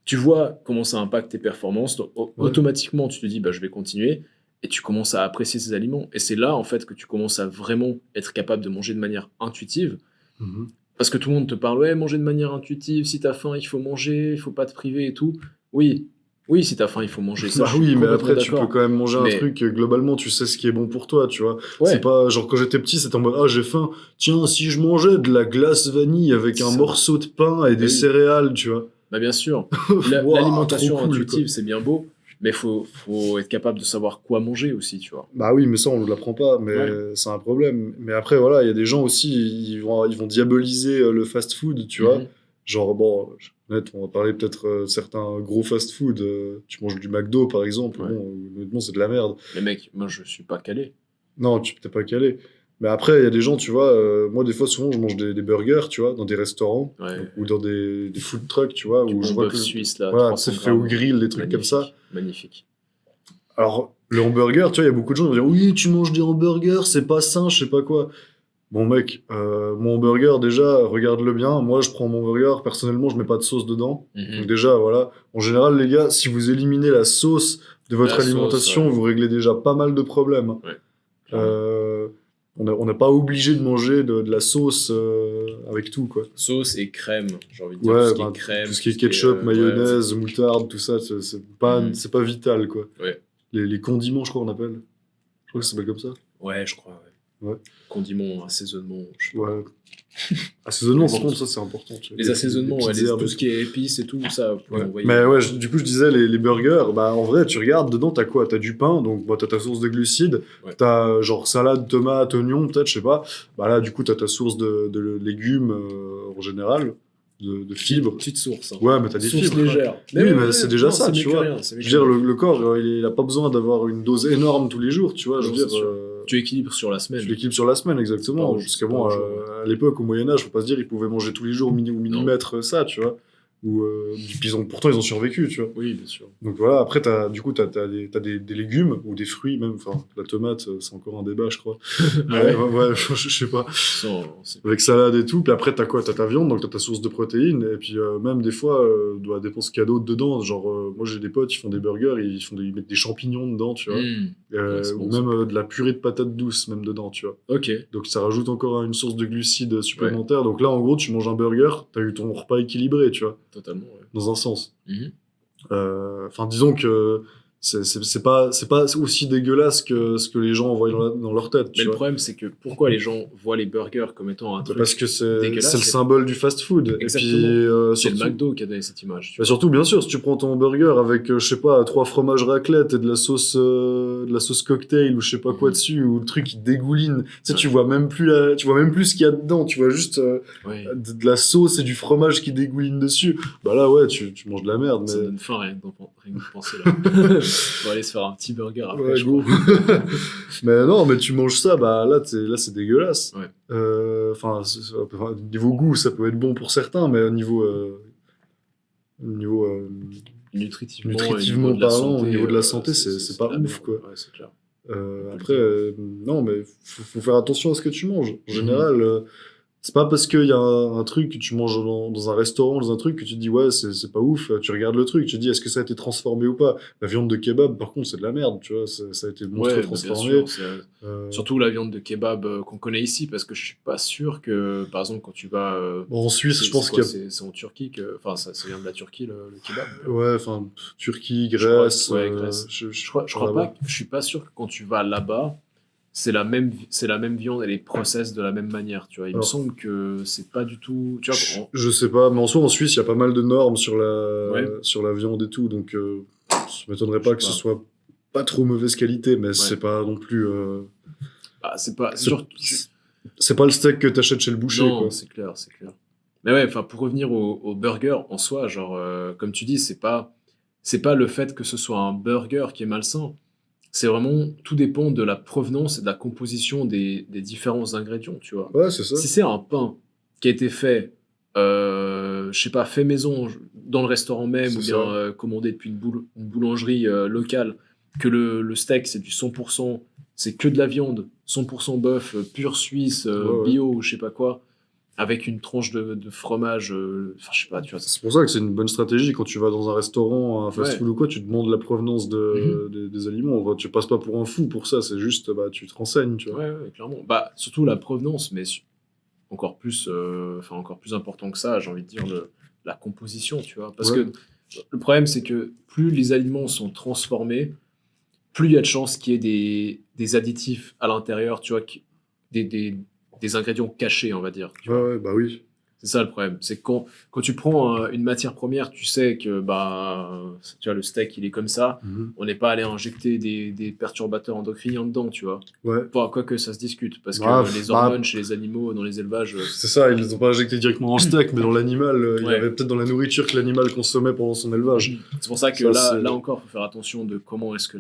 tu vois comment ça impacte tes performances, donc Ouais. automatiquement tu te dis bah je vais continuer, et tu commences à apprécier ces aliments. Et c'est là en fait que tu commences à vraiment être capable de manger de manière intuitive, Mhm. parce que tout le monde te parle ouais manger de manière intuitive, si t'as faim il faut manger, il faut pas te priver et tout. Oui, oui si t'as faim il faut manger, ça Bah je suis oui, mais complètement après, tu peux d'accord. quand même manger un Mais truc, globalement, tu sais ce qui est bon pour toi, tu vois. C'est ouais, pas, genre, quand j'étais petit, c'était en mode, ah, j'ai faim. Tiens, si je mangeais de la glace vanille avec c'est un ça. morceau de pain et Bah des oui. céréales, tu vois. Bah bien sûr, Waouh, trop l'alimentation cool, quoi. intuitive c'est bien beau, mais faut être capable de savoir quoi manger aussi, tu vois. Bah oui, mais ça, on ne l'apprend pas, Ouais. mais c'est un problème. Mais après, voilà, il y a des gens aussi, ils vont diaboliser le fast-food, tu vois. Mhm. Genre, bon, honnête, on va parler peut-être certains gros fast-food. Tu manges du McDo, par exemple. Ouais. Bon, honnêtement, c'est de la merde. Mais mec, moi je suis pas calé. Non, tu t'es pas calé. Mais après, il y a des gens, tu vois, moi, des fois, souvent, je mange des burgers, tu vois, dans des restaurants Ouais. ou dans des food trucks, tu vois, Du où je bon vois bœuf que, suisse, là, voilà, tu sais, 300 fait au grammes. grill, des trucs comme ça. Magnifique. Alors, le hamburger, tu vois, il y a beaucoup de gens qui vont dire, oui, tu manges des hamburgers, c'est pas sain, je sais pas quoi. Bon, mec, mon hamburger, déjà, regarde-le bien. Moi, je prends mon burger, personnellement, je mets pas de sauce dedans. Donc, déjà, voilà. En général, les gars, si vous éliminez la sauce de votre La sauce, alimentation, ouais. vous réglez déjà pas mal de problèmes. Ouais, clairement. On n'est pas obligé de manger de la sauce avec tout, quoi. Sauce et crème, j'ai envie de dire. Ouais, Tout ce qui ben, est crème. tout ce qui est ketchup, mayonnaise, ouais, moutarde, tout ça, c'est Mhm. c'est pas vital, quoi. Ouais. Les condiments, je crois qu'on appelle. Je crois que ça s'appelle comme ça. Ouais, je crois, ouais. Ouais. Condiments, assaisonnement, je sais pas. Ouais. Assaisonnement, par Les contre, sauces. ça, c'est important. Tu vois. Les assaisonnements, ouais, petites herbes tout et ce qui est épices et tout, ça, vous pouvez Ouais. m'envoyer. Mais ouais, du coup, je disais, les burgers, bah, en vrai, tu regardes, dedans, t'as quoi? T'as du pain, donc bah, t'as ta source de glucides, Ouais. t'as genre salade, tomate, oignon, peut-être, je sais pas. Bah là, du coup, t'as ta source de légumes en général, de fibres. Petite source. Hein. Ouais, mais t'as des Source fibres. légère. Oui, mais c'est déjà non, ça, c'est tu mieux que vois. rien, c'est mieux Je que veux dire, rien. le corps, il a pas besoin d'avoir une dose énorme tous les jours, tu vois. Je Non, veux c'est dire, sûr. Tu équilibres sur la semaine. tu l'équilibres sur la semaine, exactement. C'est pas Parce que pas bon, au jour, à l'époque, au Moyen-Âge, faut pas se dire, ils pouvaient manger tous les jours au millimètre ça, tu vois. Ou, puis pourtant, ils ont survécu, tu vois. Oui, bien sûr. Donc voilà, après, du coup, t'as des légumes ou des fruits même. Enfin, la tomate, c'est encore un débat, je crois. Ah ouais ouais, je sais pas. Avec salade et tout. Puis après, t'as quoi? T'as ta viande, donc t'as ta source de protéines. Et puis même des fois, doit dépendre ce qu'il y a d'autre dedans. Genre, moi, j'ai des potes, ils font des burgers, ils mettent des champignons dedans, tu vois. Ouais, c'est Ou bon, même de la purée de patates douces, même dedans, tu vois. Ok. Donc ça rajoute encore une source de glucides supplémentaire. Donc là, en gros, tu manges un burger, t'as eu ton repas équilibré, tu vois. Totalement, ouais. Dans un sens. Mhm. Enfin, disons que c'est pas aussi dégueulasse que ce que les gens voient dans leur tête. Mais Tu le vois. problème, c'est que pourquoi les gens voient les burgers comme étant un truc Parce que c'est dégueulasse, le symbole du fast-food. Exactement. Et puis, c'est surtout, le McDo qui a donné cette image. Tu bah, vois. surtout, bien sûr, si tu prends ton burger avec, je sais pas, 3 fromages raclette et de la sauce cocktail ou je sais pas quoi Mhm. dessus, ou le truc qui dégouline, tu sais, Ouais. tu vois même plus ce qu'il y a dedans, tu vois juste Ouais. de la sauce et du fromage qui dégouline dessus. Bah là, ouais, tu manges de la merde. Ça Mais... donne faim rien que de penser là. On va aller se faire un petit burger après, Ouais, je go. crois. Mais non, mais tu manges ça, bah là, c'est dégueulasse. Ouais. Enfin, niveau goût, ça peut être bon pour certains, mais au niveau, Nutritivement, nutritivement au niveau de la parlant, santé, au niveau de la santé, c'est pas de la ouf, merde. quoi. Ouais, c'est clair. Après, non, mais faut faire attention à ce que tu manges. En Mhm. général, c'est pas parce qu'il y a un truc que tu manges dans un restaurant, dans un truc, que tu te dis, ouais, c'est pas ouf. Tu regardes le truc, tu te dis, est-ce que ça a été transformé ou pas? La viande de kebab, par contre, c'est de la merde, tu vois. Ça a été monstrueux Ouais, bah, bien transformé. sûr. Surtout la viande de kebab qu'on connaît ici, parce que je suis pas sûr que, par exemple, quand tu vas. Bon, en Suisse, je pense qu'il qu'il y a. c'est en Turquie que. Enfin, ça vient de la Turquie, le kebab. Ouais, enfin, Turquie, Je crois Grèce. ouais, Grèce. Je crois pas. Je suis pas sûr que quand tu vas là-bas, c'est la même viande, elle est process de la même manière, tu vois. Il me Alors, semble que c'est pas du tout. Tu vois, je sais pas, mais en soi, en Suisse, il y a pas mal de normes sur Ouais. sur la viande et tout, donc ça m'étonnerait Je sais pas que ce pas. soit pas trop mauvaise qualité, mais c'est pas non plus. Bah, c'est pas. C'est c'est pas le steak que t'achètes chez le boucher, Non, quoi. c'est clair. Mais ouais, enfin, pour revenir au burger en soi, genre, comme tu dis, c'est pas le fait que ce soit un burger qui est malsain. C'est vraiment, tout dépend de la provenance et de la composition des différents ingrédients, tu vois. Ouais, c'est ça. Si c'est un pain qui a été fait, je sais pas, fait maison dans le restaurant même, C'est ou bien ça. commandé depuis une boulangerie locale, que le steak c'est du 100%, c'est que de la viande, 100% bœuf, pur suisse, Ouais. bio, ou je sais pas quoi, avec une tranche de fromage, enfin je sais pas, tu vois. C'est pour ça que c'est une bonne stratégie quand tu vas dans un restaurant, un fast-food ou quoi, tu demandes la provenance des aliments. Enfin, tu passes pas pour un fou pour ça, c'est juste, bah, tu te renseignes, tu vois. Ouais, clairement. Bah, surtout la provenance, mais encore plus important que ça, j'ai envie de dire la composition, tu vois. Parce Ouais. que le problème, c'est que plus les aliments sont transformés, plus il y a de chances qu'il y ait des additifs à l'intérieur, tu vois, des ingrédients cachés, on va dire. Tu vois. Ouais, bah oui. C'est ça le problème. C'est que quand tu prends une matière première, tu sais que tu vois, le steak, il est comme ça. On n'est pas allé injecter des perturbateurs endocriniens dedans, tu vois. Ouais. Enfin, quoi que ça se discute, parce Bah, que les hormones chez les animaux, dans les élevages... C'est ça, ils les ont pas injectés directement dans le steak, mais dans l'animal, il y Ouais. avait peut-être dans la nourriture que l'animal consommait pendant son élevage. C'est pour ça que Ça, c'est- là encore, il faut faire attention de comment est-ce que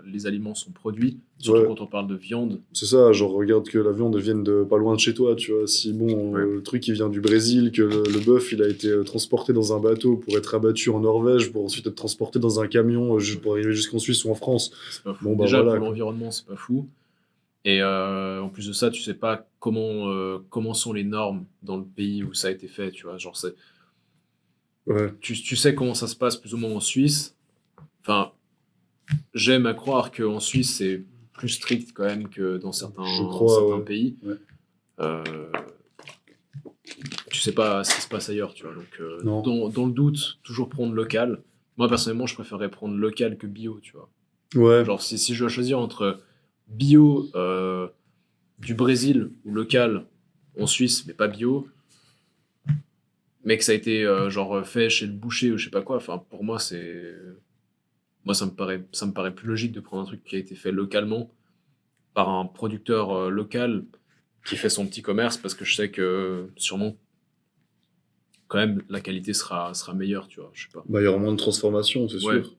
les aliments sont produits, surtout Ouais. quand on parle de viande. C'est ça, genre regarde que la viande vienne de pas loin de chez toi, tu vois. Si Ouais. le truc il vient du Brésil, que le bœuf il a été transporté dans un bateau pour être abattu en Norvège, pour ensuite être transporté dans un camion pour arriver jusqu'en Suisse ou en France. C'est pas fou. Bon, bah, Déjà, voilà, pour quoi. l'environnement, c'est pas fou. Et en plus de ça, tu sais pas comment sont les normes dans le pays où ça a été fait, tu vois. Genre, Ouais, tu sais comment ça se passe plus ou moins en Suisse. Enfin, j'aime à croire qu'en Suisse, c'est plus strict quand même que dans certains ouais. pays. Ouais. Euh, tu sais pas ce qui se passe ailleurs, tu vois. Donc, Non. dans le doute, toujours prendre local. Moi, personnellement, je préférerais prendre local que bio, tu vois. Ouais, Genre, si je dois choisir entre bio du Brésil ou local en Suisse, mais pas bio, mais que ça a été fait chez le boucher ou je sais pas quoi, enfin, pour moi, ça me paraît plus logique de prendre un truc qui a été fait localement par un producteur local qui fait son petit commerce, parce que je sais que sûrement, quand même, la qualité sera meilleure, tu vois, je sais pas. bah il y aura moins de transformation, c'est Ouais. sûr.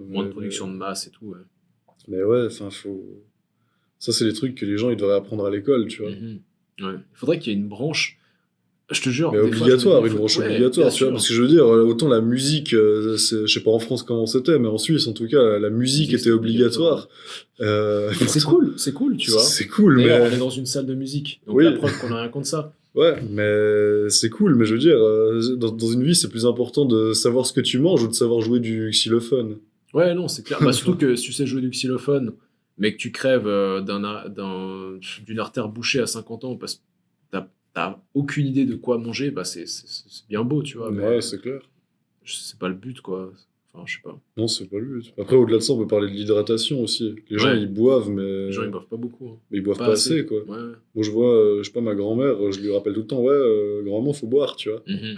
Moins de Mais- production de masse et tout, ouais. Mais ouais, enfin, faut. Ça, c'est des trucs que les gens ils devraient apprendre à l'école, tu vois. Mhm. Ouais. Il faudrait qu'il y ait une branche, je te jure. Mais des fois, je me obligatoire, dis, une branche ouais, obligatoire, bien tu vois, sûr. parce que je veux dire, autant la musique, je sais pas en France comment c'était, mais en Suisse, en tout cas, la musique était C'était obligatoire. Mais c'est cool, tu vois. C'est cool, D'ailleurs, on mais... est dans une salle de musique, donc Oui. la preuve qu'on a rien contre ça. Ouais, mais c'est cool, mais je veux dire, dans une vie, c'est plus important de savoir ce que tu manges ou de savoir jouer du xylophone. Ouais, non, c'est clair. Bah, surtout que si tu sais jouer du xylophone, mais que tu crèves d'une artère bouchée à 50 ans parce que t'as aucune idée de quoi manger, bah c'est bien beau, tu vois. Ouais, Mais c'est clair. c'est pas le but, quoi. Enfin, je sais pas. Non, c'est pas le but. Après, au-delà de ça, on peut parler de l'hydratation aussi. Les gens, Ouais. ils boivent, mais... Les gens, ils boivent pas beaucoup. Hein. mais ils boivent pas assez, quoi. Ouais. Moi, je vois, je sais pas, ma grand-mère, je lui rappelle tout le temps, ouais, grand-maman, faut boire, tu vois. Mhm.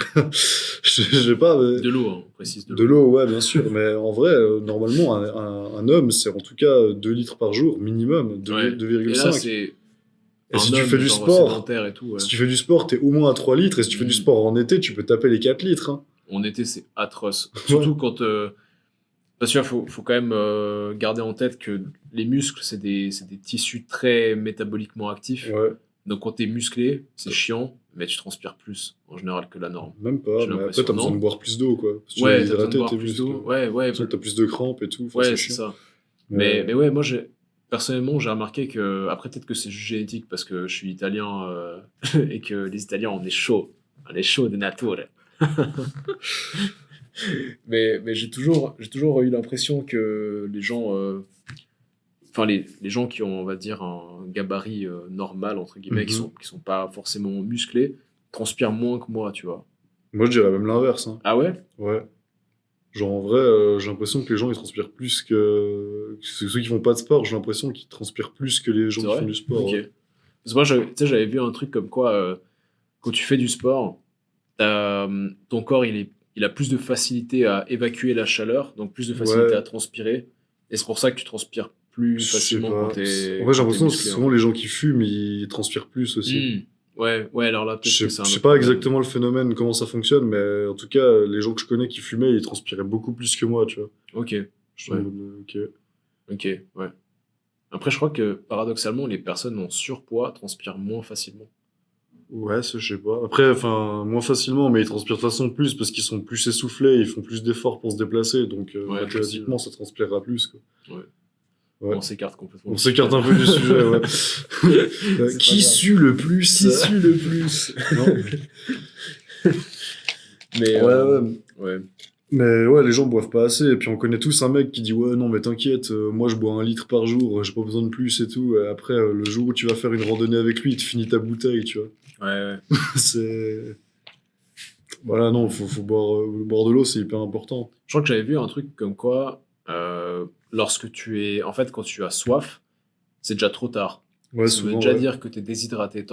Je sais pas, mais... De l'eau, hein, on précise de De l'eau. l'eau, ouais, bien sûr. Mais en vrai, normalement, un homme, c'est en tout cas 2 litres par jour, minimum, Ouais. Et là, 2,5. c'est Et si un tu homme, fais du genre, sport, sédentaire et tout, ouais. si tu fais du sport, t'es au moins à 3 litres. Et si tu fais du sport en été, tu peux taper les 4 litres. Hein. En été, c'est atroce. Surtout quand... Parce qu'il faut quand même garder en tête que les muscles, c'est des tissus très métaboliquement actifs. Ouais, Donc quand t'es musclé, c'est chiant, mais tu transpires plus, en général, que la norme. même pas. J'ai Mais après, l'impression, t'as besoin non. de boire plus d'eau, quoi. Si tu Ouais, veux t'as besoin de hydrater boire tes plus muscles. d'eau. Ouais, Sinon, t'as plus de crampes et tout. Enfin, ouais, c'est c'est chiant. ça. Mais ouais, moi, personnellement, j'ai remarqué que... Après, peut-être que c'est juste génétique, parce que je suis italien, et que les Italiens, on est chaud. On est chaud de nature. mais j'ai toujours eu l'impression que les gens... Enfin, les gens qui ont, on va dire, un gabarit normal, entre guillemets, qui sont pas forcément musclés, transpirent moins que moi, tu vois. Moi, je dirais même l'inverse. Hein. Ah ouais? Ouais. Genre, en vrai, j'ai l'impression que les gens, ils transpirent plus que ceux qui font pas de sport. J'ai l'impression qu'ils transpirent plus que les gens C'est qui vrai? font du sport. Ok. Ouais. Parce que moi, tu sais, j'avais vu un truc comme quoi, quand tu fais du sport, ton corps, il a plus de facilité à évacuer la chaleur, donc plus de facilité Ouais. à transpirer. Et c'est pour ça que tu transpires plus Je sais facilement pas. quand t'es En vrai, j'ai quand t'es l'impression que musclé, souvent hein. les gens qui fument, ils transpirent plus aussi. Ouais, alors là, peut-être Je que c'est un sais autre pas problème. exactement le phénomène, comment ça fonctionne, mais en tout cas, les gens que je connais qui fumaient, ils transpiraient beaucoup plus que moi, tu vois. Ok, Je suis en Ouais. mode, ok. ouais. Après, je crois que, paradoxalement, les personnes en surpoids transpirent moins facilement. Ouais, ça, je sais pas. Après, enfin, moins facilement, mais ils transpirent de toute façon plus parce qu'ils sont plus essoufflés, ils font plus d'efforts pour se déplacer, donc Ouais, mathématiquement, ça transpirera plus, quoi. Ouais. Ouais. On s'écarte complètement. On du s'écarte un sujet. peu du sujet, ouais. C'est Qui pas grave. sue le plus Qui sue le plus? Non. Mais, Ouais. Mais ouais, les gens boivent pas assez. Et puis on connaît tous un mec qui dit ouais, non, mais t'inquiète, moi je bois 1 litre par jour, j'ai pas besoin de plus et tout. Et après, le jour où tu vas faire une randonnée avec lui, il te finit ta bouteille, tu vois. Ouais. C'est. Voilà, non, faut boire de l'eau, c'est hyper important. Je crois que j'avais vu un truc comme quoi, lorsque tu es... En fait, quand tu as soif, c'est déjà trop tard. Ouais, Ça veut souvent, déjà ouais. dire que t'es déshydraté.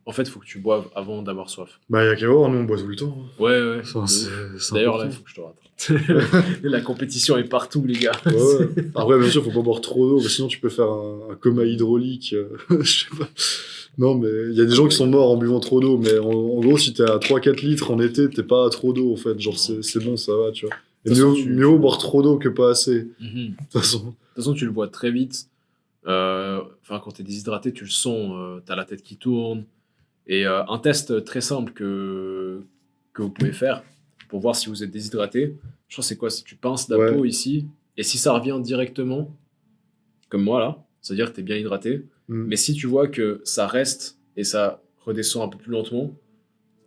En fait, faut que tu boives avant d'avoir soif. Bah, y a qu'à voir, nous, on boit tout le temps. Ouais, ouais. Enfin, de c'est ouf. D'ailleurs, là, il important. faut que je te rate. La compétition est partout, les gars. Ouais, ouais. Après, bien sûr, faut pas boire trop d'eau, parce que sinon tu peux faire un coma hydraulique. Je sais pas. Non, mais il y a des gens qui sont morts en buvant trop d'eau, mais en gros, si t'es à 3-4 litres en été, t'es pas à trop d'eau, en fait. Genre, c'est bon, ça va, tu vois. Et De toute façon, mieux vaut boire trop d'eau que pas assez, de Mhm. De toute façon. toute façon, tu le vois très vite. Enfin, quand t'es déshydraté, tu le sens. T'as la tête qui tourne. Et un test très simple que vous pouvez faire pour voir si vous êtes déshydraté, je crois que c'est quoi? C'est tu pinces la Ouais. peau ici, et si ça revient directement, comme moi là, c'est-à-dire que tu es bien hydraté. Mm. Mais si tu vois que ça reste et ça redescend un peu plus lentement,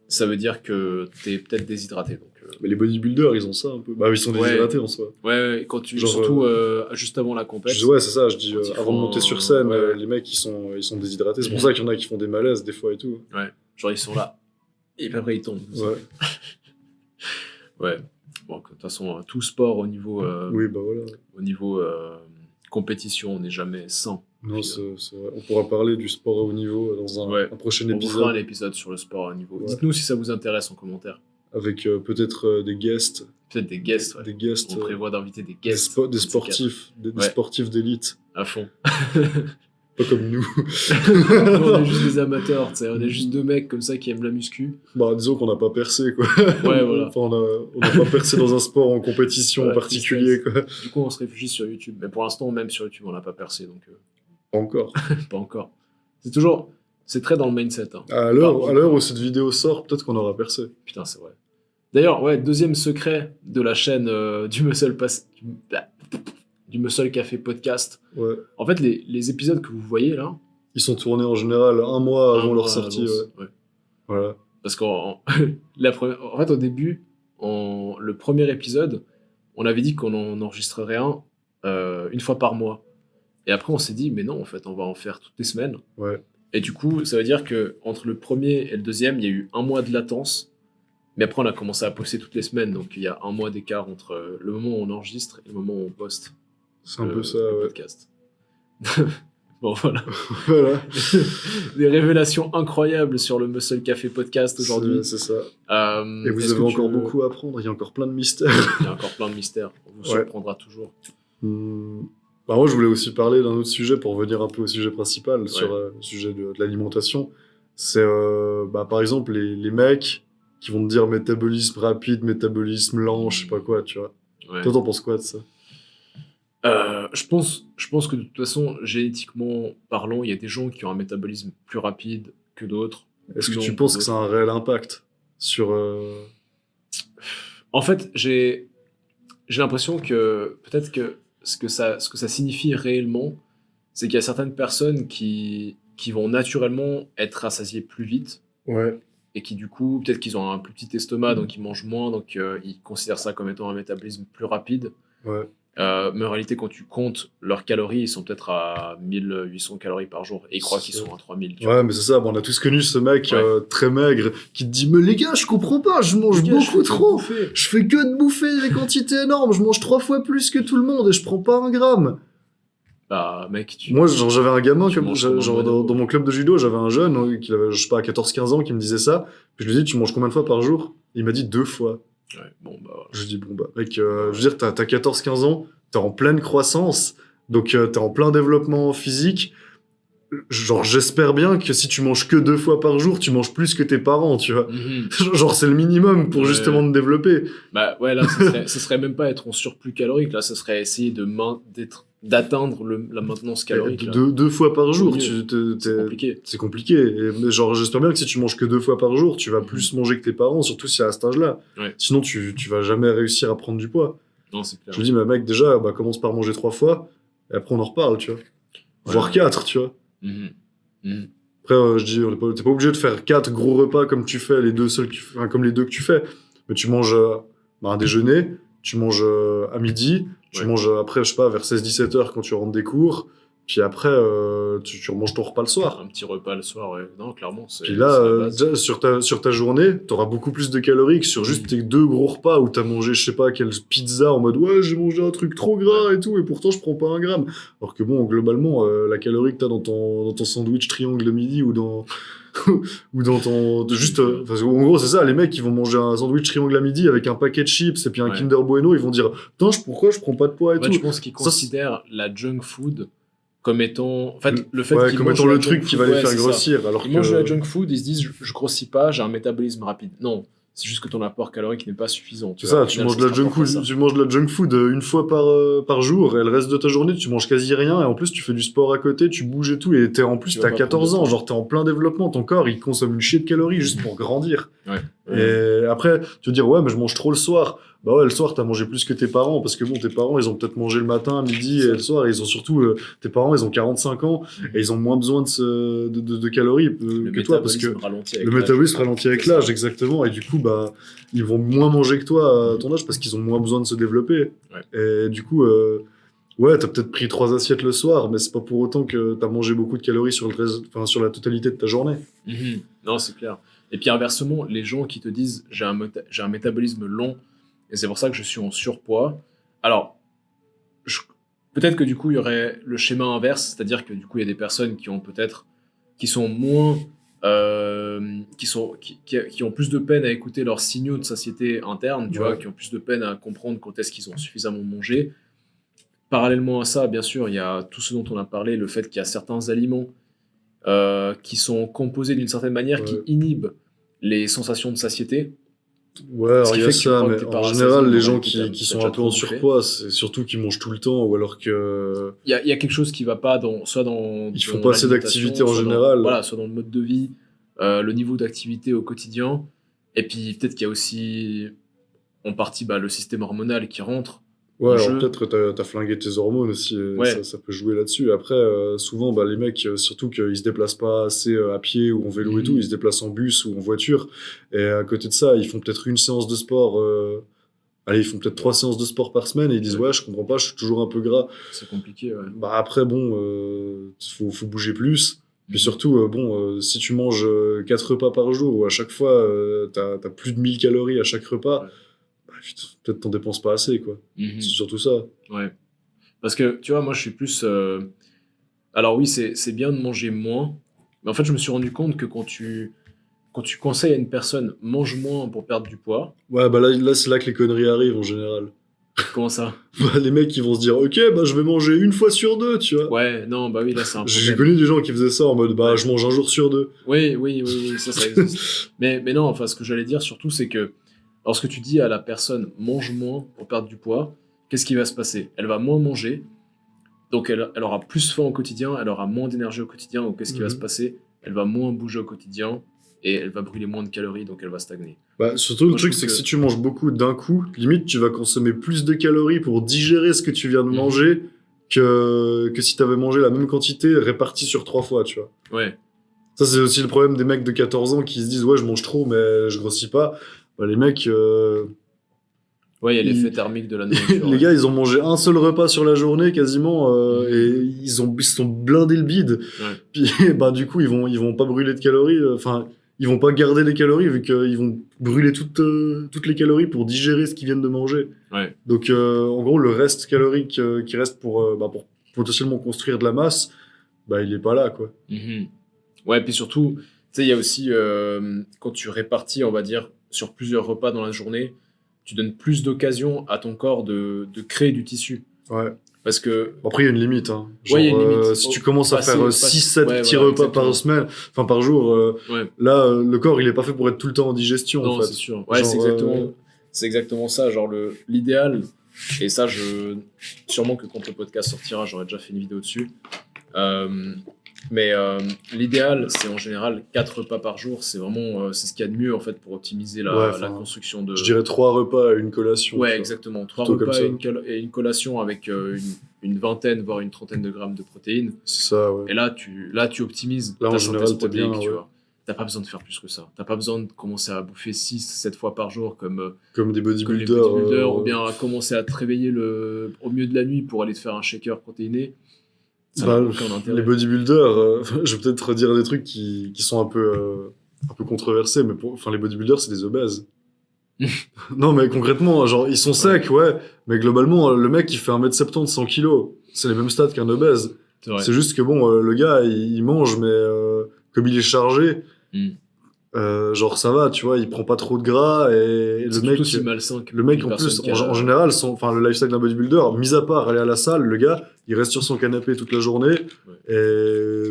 ça veut dire que tu es peut-être déshydraté. Donc, Mais les bodybuilders, ils ont ça un peu. Bah, ils sont Ouais. déshydratés en soi. ouais, quand tu, Genre, surtout juste avant la compète. Ouais, c'est ça, je dis, Quand ils avant de font monter sur scène, ouais. les mecs, ils sont déshydratés. C'est pour Mhm. ça qu'il y en a qui font des malaises des fois et tout. Ouais, genre ils sont là. Et puis après ils tombent. Ouais. Ouais. Bon, de toute façon, tout sport au niveau, Oui, bah voilà. au niveau compétition, on n'est jamais sans. Non, Puis, c'est vrai. On pourra parler du sport à haut niveau dans Ouais. un prochain on vous fera un épisode épisode sur le sport à haut niveau. Ouais. Dites-nous si ça vous intéresse en commentaire. avec peut-être des guests. Peut-être des guests. Ouais. Des guests. On prévoit d'inviter des Des, guests. des sportifs. Des Ouais. sportifs d'élite. À fond. Pas comme nous. Nous, on est juste des amateurs, tu sais. On est juste deux mecs comme ça qui aiment la muscu. Bah, disons qu'on n'a pas percé, quoi. Ouais, voilà. Enfin, on n'a pas percé dans un sport en compétition en Ouais, particulier, quoi. Du coup, on se réfugie sur YouTube. Mais pour l'instant, même sur YouTube, on n'a pas percé. Donc, Pas encore. pas encore. C'est très dans le mindset. Hein. À l'heure où cette vidéo sort, peut-être qu'on aura percé. Putain, c'est vrai. D'ailleurs, ouais, deuxième secret de la chaîne du Muscle Café Podcast. Ouais. En fait, les épisodes que vous voyez là, Ils sont tournés en général un mois avant un leur mois à sortie, l'avance, ouais. ouais. Voilà. Parce qu'en en fait, au début, le premier épisode, on avait dit qu'on en enregistrerait un une fois par mois. Et après, on s'est dit, mais non, en fait, on va en faire toutes les semaines. Ouais. Et du coup, ça veut dire que entre le premier et le deuxième, il y a eu un mois de latence. Mais après, on a commencé à poster toutes les semaines. Donc, il y a un mois d'écart entre le moment où on enregistre et le moment où on poste C'est un peu ça, le ouais. podcast. Bon, voilà. Voilà. Des révélations incroyables sur le Muscle Café Podcast aujourd'hui. C'est ça. Et vous est-ce avez que encore beaucoup à apprendre, il y a encore plein de mystères. Il y a encore plein de mystères. On vous surprendra toujours. Bah, moi, je voulais aussi parler d'un autre sujet pour revenir un peu au sujet principal, sur le sujet de l'alimentation. C'est, par exemple, les mecs qui vont te dire métabolisme rapide, métabolisme lent, je sais pas quoi, tu vois. Ouais. Toi, t'en penses quoi de ça? Je pense que de toute façon, génétiquement parlant, il y a des gens qui ont un métabolisme plus rapide que d'autres. Est-ce plus que tu long penses que ça a un réel impact sur... En fait, j'ai l'impression que peut-être que ce que ça signifie réellement, c'est qu'il y a certaines personnes qui vont naturellement être rassasiées plus vite Ouais. et qui du coup, peut-être qu'ils ont un plus petit estomac, donc ils mangent moins, donc ils considèrent ça comme étant un métabolisme plus rapide. Ouais. Mais en réalité, quand tu comptes leurs calories, ils sont peut-être à 1800 calories par jour et ils croient qu'ils sont à 3000. tu vois. Ouais, mais c'est ça, bon, on a tous connu ce mec Ouais. très maigre qui te dit « Mais les gars, je comprends pas, je mange Les gars, je beaucoup fais que trop, bouffer. je fais que de bouffer des quantités énormes, je mange 3 fois plus que tout le monde et je prends pas un gramme. » Bah, mec, Moi, genre, j'avais un gamin, tu manges comme un genre, bonhomme. dans mon club de judo, j'avais un jeune qui avait, je sais pas, 14-15 ans, qui me disait ça. Puis je lui ai dit, tu manges combien de fois par jour? Il m'a dit 2 fois. Ouais, bon, bah, voilà. Je lui ai dit, bon, bah, mec, je veux dire, t'as 14-15 ans, t'es en pleine croissance, donc t'es en plein développement physique. Genre, j'espère bien que si tu manges que 2 fois par jour, tu manges plus que tes parents, tu vois. Mhm. Genre, c'est le minimum pour Ouais. justement te développer. Bah, ouais, là, ce serait même pas être en surplus calorique, là, ce serait essayer d'atteindre la maintenance calorique. Là. 2 fois par jour, mieux. C'est compliqué. C'est compliqué. Et, genre, j'espère bien que si tu manges que 2 fois par jour, tu vas plus manger que tes parents, surtout si à cet âge-là. Ouais. Sinon, tu vas jamais réussir à prendre du poids. Non, c'est clair. Je lui dis, mais mec, déjà, commence par manger 3 fois, et après on en reparle, tu vois. Voire 4, tu vois. Mhm. Mhm. Après, je dis, t'es pas obligé de faire 4 gros repas comme tu fais, comme les deux que tu fais. Mais tu manges un déjeuner, tu manges à midi, tu Ouais. manges après, je sais pas, vers 16-17 heures quand tu rentres des cours, Puis après, tu remanges ton repas le soir. Un petit repas le soir, ouais. Non, clairement, c'est Puis là, c'est la base. déjà, sur ta journée, t'auras beaucoup plus de calories que sur juste tes 2 gros repas où t'as mangé, je sais pas, quelle pizza en mode ouais, j'ai mangé un truc trop gras et tout, et pourtant je prends pas un gramme. Alors que bon, globalement, la calorie que t'as dans ton sandwich triangle de midi ou dans, ou dans ton. Juste, parce qu'en gros, c'est ça, les mecs qui vont manger un sandwich triangle à midi avec un paquet de chips et puis un Ouais. Kinder Bueno, ils vont dire putain, pourquoi je prends pas de poids et En fait, tout. je pense qu'ils Ça, considèrent la junk food comme étant. En fait, le fait ouais, qu'ils comme mangent étant la le junk truc qui food, va les ouais, faire c'est ça. grossir. Alors Ils mangent de la que. junk food, ils se disent je grossis pas, j'ai un métabolisme rapide. Non, c'est juste que ton apport calorique n'est pas suffisant. C'est vois. Au ça, tu final, manges de la se junk rapporte à food, ça. tu manges de la junk food une fois par jour, et le reste de ta journée, tu manges quasi rien, et en plus, tu fais du sport à côté, tu bouges et tout, et en plus, Tu vas t'as pas 14 prendre de ans, poids. genre, t'es en plein développement, ton corps, il consomme une chier de calories juste pour grandir. Ouais. Et après, tu veux dire, ouais, mais je mange trop le soir. Bah ouais, le soir, t'as mangé plus que tes parents, parce que bon, tes parents, ils ont peut-être mangé le matin, midi et le soir, et ils ont surtout, tes parents, ils ont 45 ans, et ils ont moins besoin de calories Le que toi, parce que métabolisme ralentit avec le l'âge. métabolisme ralentit avec C'est ça. l'âge, exactement, et du coup, bah, ils vont moins manger que toi à ton âge, parce qu'ils ont moins besoin de se développer. Et du coup, ouais, t'as peut-être pris 3 assiettes le soir, mais c'est pas pour autant que t'as mangé beaucoup de calories sur sur la totalité de ta journée. Mhm. Non, c'est clair. Et puis inversement, les gens qui te disent j'ai un métabolisme long et c'est pour ça que je suis en surpoids. Alors, je- peut-être que du coup, il y aurait le schéma inverse, c'est-à-dire que du coup, il y a des personnes qui ont peut-être qui sont moins qui ont plus de peine à écouter leurs signaux de satiété interne, tu Ouais. vois, qui ont plus de peine à comprendre quand est-ce qu'ils ont suffisamment mangé. Parallèlement à ça, bien sûr, il y a tout ce dont on a parlé, le fait qu'il y a certains aliments qui sont composés d'une certaine manière qui Ouais. inhibent les sensations de satiété. Ouais, Ce alors qui il y fait a que une ça, fois que mais t'es en parasasié, général, en les gens réalité, qui t'as sont déjà un peu trop en bouffé. surpoids, c'est surtout qu'ils mangent tout le temps, ou alors que Il y a quelque chose qui va pas soit dans ils font dans pas assez l'alimentation, d'activité en soit général. voilà, soit dans le mode de vie, le niveau d'activité au quotidien. Et puis peut-être qu'il y a aussi en partie le système hormonal qui rentre Ouais, en alors jeu. peut-être que t'as flingué tes hormones aussi, et Ouais. ça peut jouer là-dessus. Après, souvent, les mecs, surtout qu'ils se déplacent pas assez à pied ou en vélo et tout, Mhm. ils se déplacent en bus ou en voiture. Et à côté de ça, ils font peut-être une séance de sport. Allez, ils font peut-être 3 séances de sport par semaine et ils disent Ouais. ouais, je comprends pas, je suis toujours un peu gras. C'est compliqué, ouais. Bah après, bon, faut bouger plus. Puis Mhm. surtout, si tu manges 4 repas par jour ou à chaque fois t'as plus de 1000 calories à chaque repas, Ouais. bah, putain, peut-être t'en dépenses pas assez, quoi. Mhm. C'est surtout ça. Ouais. Parce que, tu vois, moi, je suis plus... Alors oui, c'est bien de manger moins, mais en fait, je me suis rendu compte que quand tu conseilles à une personne mange moins pour perdre du poids, Ouais, bah là c'est là que les conneries arrivent en général. comment ça? Les mecs, ils vont se dire, ok, bah je vais manger une fois sur deux, tu vois. Ouais, non, bah oui, là, c'est un J'ai problème. connu des gens qui faisaient ça en mode, bah Ouais. je mange un jour sur deux. Oui, ça existe. Mais non, enfin, ce que j'allais dire surtout, c'est que lorsque tu dis à la personne mange moins pour perdre du poids, qu'est-ce qui va se passer? Elle va moins manger, donc elle aura plus faim au quotidien, elle aura moins d'énergie au quotidien, donc qu'est-ce qui va se passer? Elle va moins bouger au quotidien et elle va brûler moins de calories, donc elle va stagner. Bah, surtout, le Moi, je truc, trouve c'est que que- si tu manges beaucoup d'un coup, limite, tu vas consommer plus de calories pour digérer ce que tu viens de Mhm. manger que si t'avais mangé la même quantité répartie sur 3 fois, tu vois. Ouais, Ça, c'est aussi le problème des mecs de 14 ans qui se disent, ouais, je mange trop, mais je grossis pas. Bah, les mecs, ouais, il y a l'effet Ils- thermique de la nourriture. les ouais. gars, ils ont mangé un seul repas sur la journée quasiment, Mhm. et ils se sont blindés le bide. Ouais. Puis, bah, du coup, ils vont pas brûler de calories, enfin, ils vont pas garder les calories vu qu'ils vont brûler toutes les calories pour digérer ce qu'ils viennent de manger. Ouais. Donc, en gros, le reste calorique qui reste pour potentiellement construire de la masse, bah, il est pas là, quoi. Mhm. Ouais, puis surtout, tu sais, il y a aussi, quand tu répartis, on va dire, sur plusieurs repas dans la journée, tu donnes plus d'occasion à ton corps de créer du tissu. Ouais. Parce que, Bon, après, il y a une limite, hein. Genre, ouais, il y a une limite. si tu commences à faire 6-7 ouais, petits voilà, repas exactement. par semaine, enfin par jour, Ouais, là, le corps, il est pas fait pour être tout le temps en digestion, en non, fait. c'est sûr. Ouais, Genre, c'est exactement ça. Genre, l'idéal, et ça, sûrement que quand le podcast sortira, j'aurai déjà fait une vidéo dessus. Mais l'idéal, c'est en général 4 repas par jour. C'est vraiment c'est ce qu'il y a de mieux en fait pour optimiser Ouais, la construction de. je dirais 3 repas et une collation. Ouais, tu vois. exactement. 3 Plutôt comme repas ça. et une collation avec une vingtaine, voire une trentaine de grammes de protéines. C'est ça, ouais. Et là, tu optimises Là, en ta général, synthèse t'es bien, protéique, tu ouais. vois. T'as pas besoin de faire plus que ça. T'as pas besoin de commencer à bouffer 6-7 fois par jour comme Comme des que les bodybuilders. bodybuilders, ou bien à commencer à te réveiller au milieu de la nuit pour aller te faire un shaker protéiné. Ça Bah, n'a aucun intérêt. les bodybuilders, je vais peut-être redire des trucs qui sont un peu controversés, mais enfin, les bodybuilders, c'est des obèses. Non, mais concrètement, genre, ils sont secs, ouais, mais globalement, le mec, il fait 1m70, 100 kilos. C'est les mêmes stats qu'un obèse. C'est vrai. C'est juste que bon, le gars, il mange, mais comme il est chargé, Mm. genre ça va, tu vois, il prend pas trop de gras et C'est le mec, tout aussi malsain que le mec une en personne plus, qui a- en général, enfin le lifestyle d'un bodybuilder, mis à part aller à la salle, le gars, il reste sur son canapé toute la journée et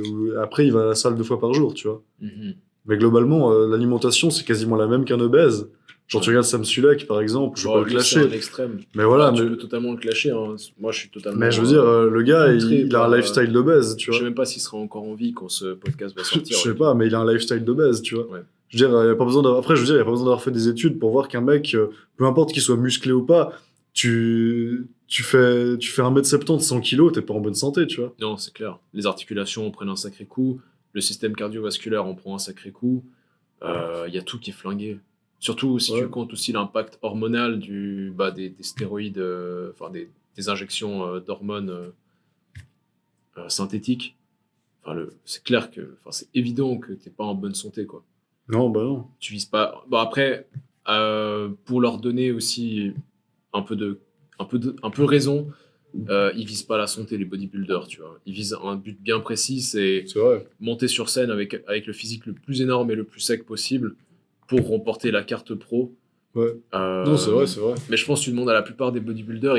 après il va à la salle 2 fois par jour, tu vois. Mhm. Mais globalement, l'alimentation c'est quasiment la même qu'un obèse. Genre tu Ouais. regardes Sam Sulek par exemple, je vais Bon, pas le lui, c'est un clasher, extrême. mais voilà, Tu mais, peux totalement le clasher. Hein. Moi, je suis totalement. mais je veux dire, le gars, outré il a un par, lifestyle d'obèse, tu Je sais vois. même pas s'il sera encore en vie quand ce podcast va Je sortir. sais pas, mais il a un lifestyle d'obèse, tu vois. Ouais. Je veux dire, y a pas besoin après, je veux dire, il y a pas besoin d'avoir fait des études pour voir qu'un mec, peu importe qu'il soit musclé ou pas, tu fais 1m70, 100 kilos, t'es pas en bonne santé, tu vois. Non, c'est clair. Les articulations en prennent un sacré coup. Le système cardiovasculaire en prend un sacré coup. Il y a tout qui est flingué. Surtout si Ouais. tu comptes aussi l'impact hormonal des stéroïdes, enfin des injections d'hormones synthétiques. Enfin, c'est clair que, enfin, c'est évident que t'es pas en bonne santé, quoi. Non, bah non. Tu vises pas. Bon, après, pour leur donner aussi un peu raison, ils visent pas la santé, les bodybuilders, tu vois. Ils visent un but bien précis, c'est C'est vrai. monter sur scène avec le physique le plus énorme et le plus sec possible pour remporter la carte pro. Ouais. Euh, Non, c'est vrai, c'est vrai. Mais je pense que tu demandes à la plupart des bodybuilders,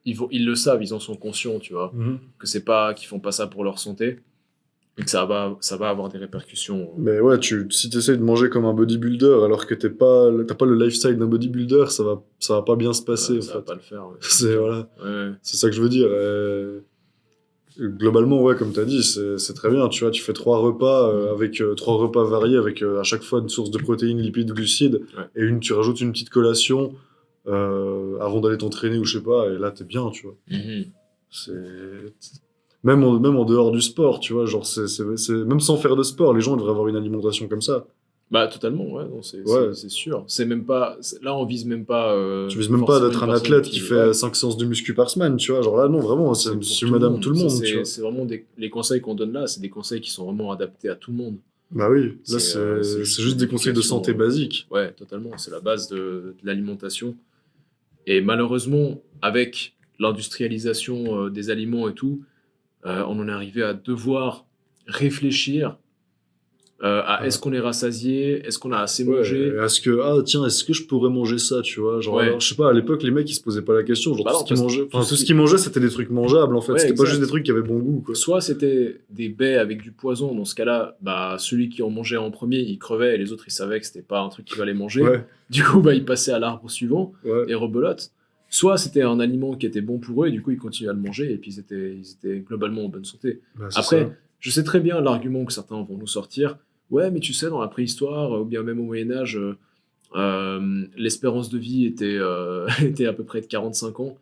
ils le savent, ils en sont conscients, tu vois, que c'est pas qu'ils font pas ça pour leur santé et que ça va avoir des répercussions. Mais ouais, si t'essayes de manger comme un bodybuilder alors que t'as pas le lifestyle d'un bodybuilder, ça va pas bien se passer, en Ça va fait. pas le faire. Ouais. C'est, voilà. Ouais. C'est ça que je veux dire. Globalement, ouais, comme t'as dit, c'est très bien. Tu vois, tu fais 3 repas avec 3 repas variés, avec à chaque fois une source de protéines, lipides, glucides, Ouais. et tu rajoutes une petite collation avant d'aller t'entraîner ou je sais pas, et là t'es bien, tu vois. Mhm. C'est même en dehors du sport, tu vois, genre même sans faire de sport, les gens devraient avoir une alimentation comme ça. Bah totalement, ouais, non, Ouais. c'est sûr. C'est même pas, là on vise même pas. Tu vises même pas forcément d'être une un personne athlète qui fait ouais, 5 séances de muscu par semaine, tu vois. Genre là, non, vraiment, c'est pour monsieur, tout le madame, monde. tout le Ça, monde, tu vois. c'est vraiment les conseils qu'on donne là, c'est des conseils qui sont vraiment adaptés à tout le monde. Bah oui, là, C'est c'est juste des conseils de santé l'éducation, basiques. Ouais, totalement. C'est la base de l'alimentation. Et malheureusement, avec l'industrialisation des aliments et tout, on en est arrivé à devoir réfléchir à est-ce qu'on est rassasié, est-ce qu'on a assez mangé. Ouais, est-ce que je pourrais manger ça, tu vois, genre, Ouais. alors, je sais pas, à l'époque, les mecs, ils se posaient pas la question, genre, Bah tout non, ce qu'ils parce que mangeaient, enfin, tout ce qu'ils mangeaient, c'était des trucs mangeables, en fait, Ouais, c'était pas exact. juste des trucs qui avaient bon goût, quoi. Soit c'était des baies avec du poison, dans ce cas-là, bah, celui qui en mangeait en premier, il crevait et les autres, ils savaient que c'était pas un truc qu'il fallait manger. Ouais, Du coup, bah, ils passaient à l'arbre suivant ouais. et rebelote. Soit c'était un aliment qui était bon pour eux et du coup, ils continuaient à le manger et puis ils étaient globalement en bonne santé. Bah, c'est Après, ça. je sais très bien l'argument que certains vont nous sortir. Ouais, mais tu sais, dans la préhistoire, ou bien même au Moyen-Âge, l'espérance de vie était à peu près de 45 ans.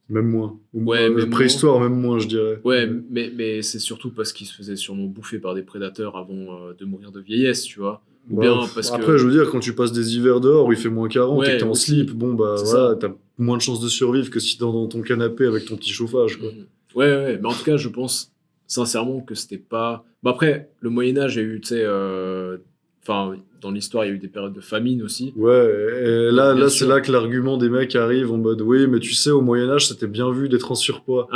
Même moins. Ouais, même préhistoire, même moins, je dirais. Ouais, mais c'est surtout parce qu'ils se faisaient sûrement bouffer par des prédateurs avant de mourir de vieillesse, tu vois. Ou Bah, bien parce après, que... je veux dire, quand tu passes des hivers dehors où il fait moins 40 et Ouais, que t'es en aussi. slip, bon, bah, C'est voilà, ça. t'as moins de chances de survivre que si t'es dans ton canapé avec ton petit chauffage, quoi. Mhm. Ouais, mais en tout cas, je pense sincèrement que c'était pas... Bah après, le Moyen-Âge a eu, tu sais... Enfin, dans l'histoire, il y a eu des périodes de famine aussi. Ouais, et Bien là, sûr. c'est là que l'argument des mecs arrive en mode, oui, mais tu sais, au Moyen-Âge, c'était bien vu d'être en surpoids.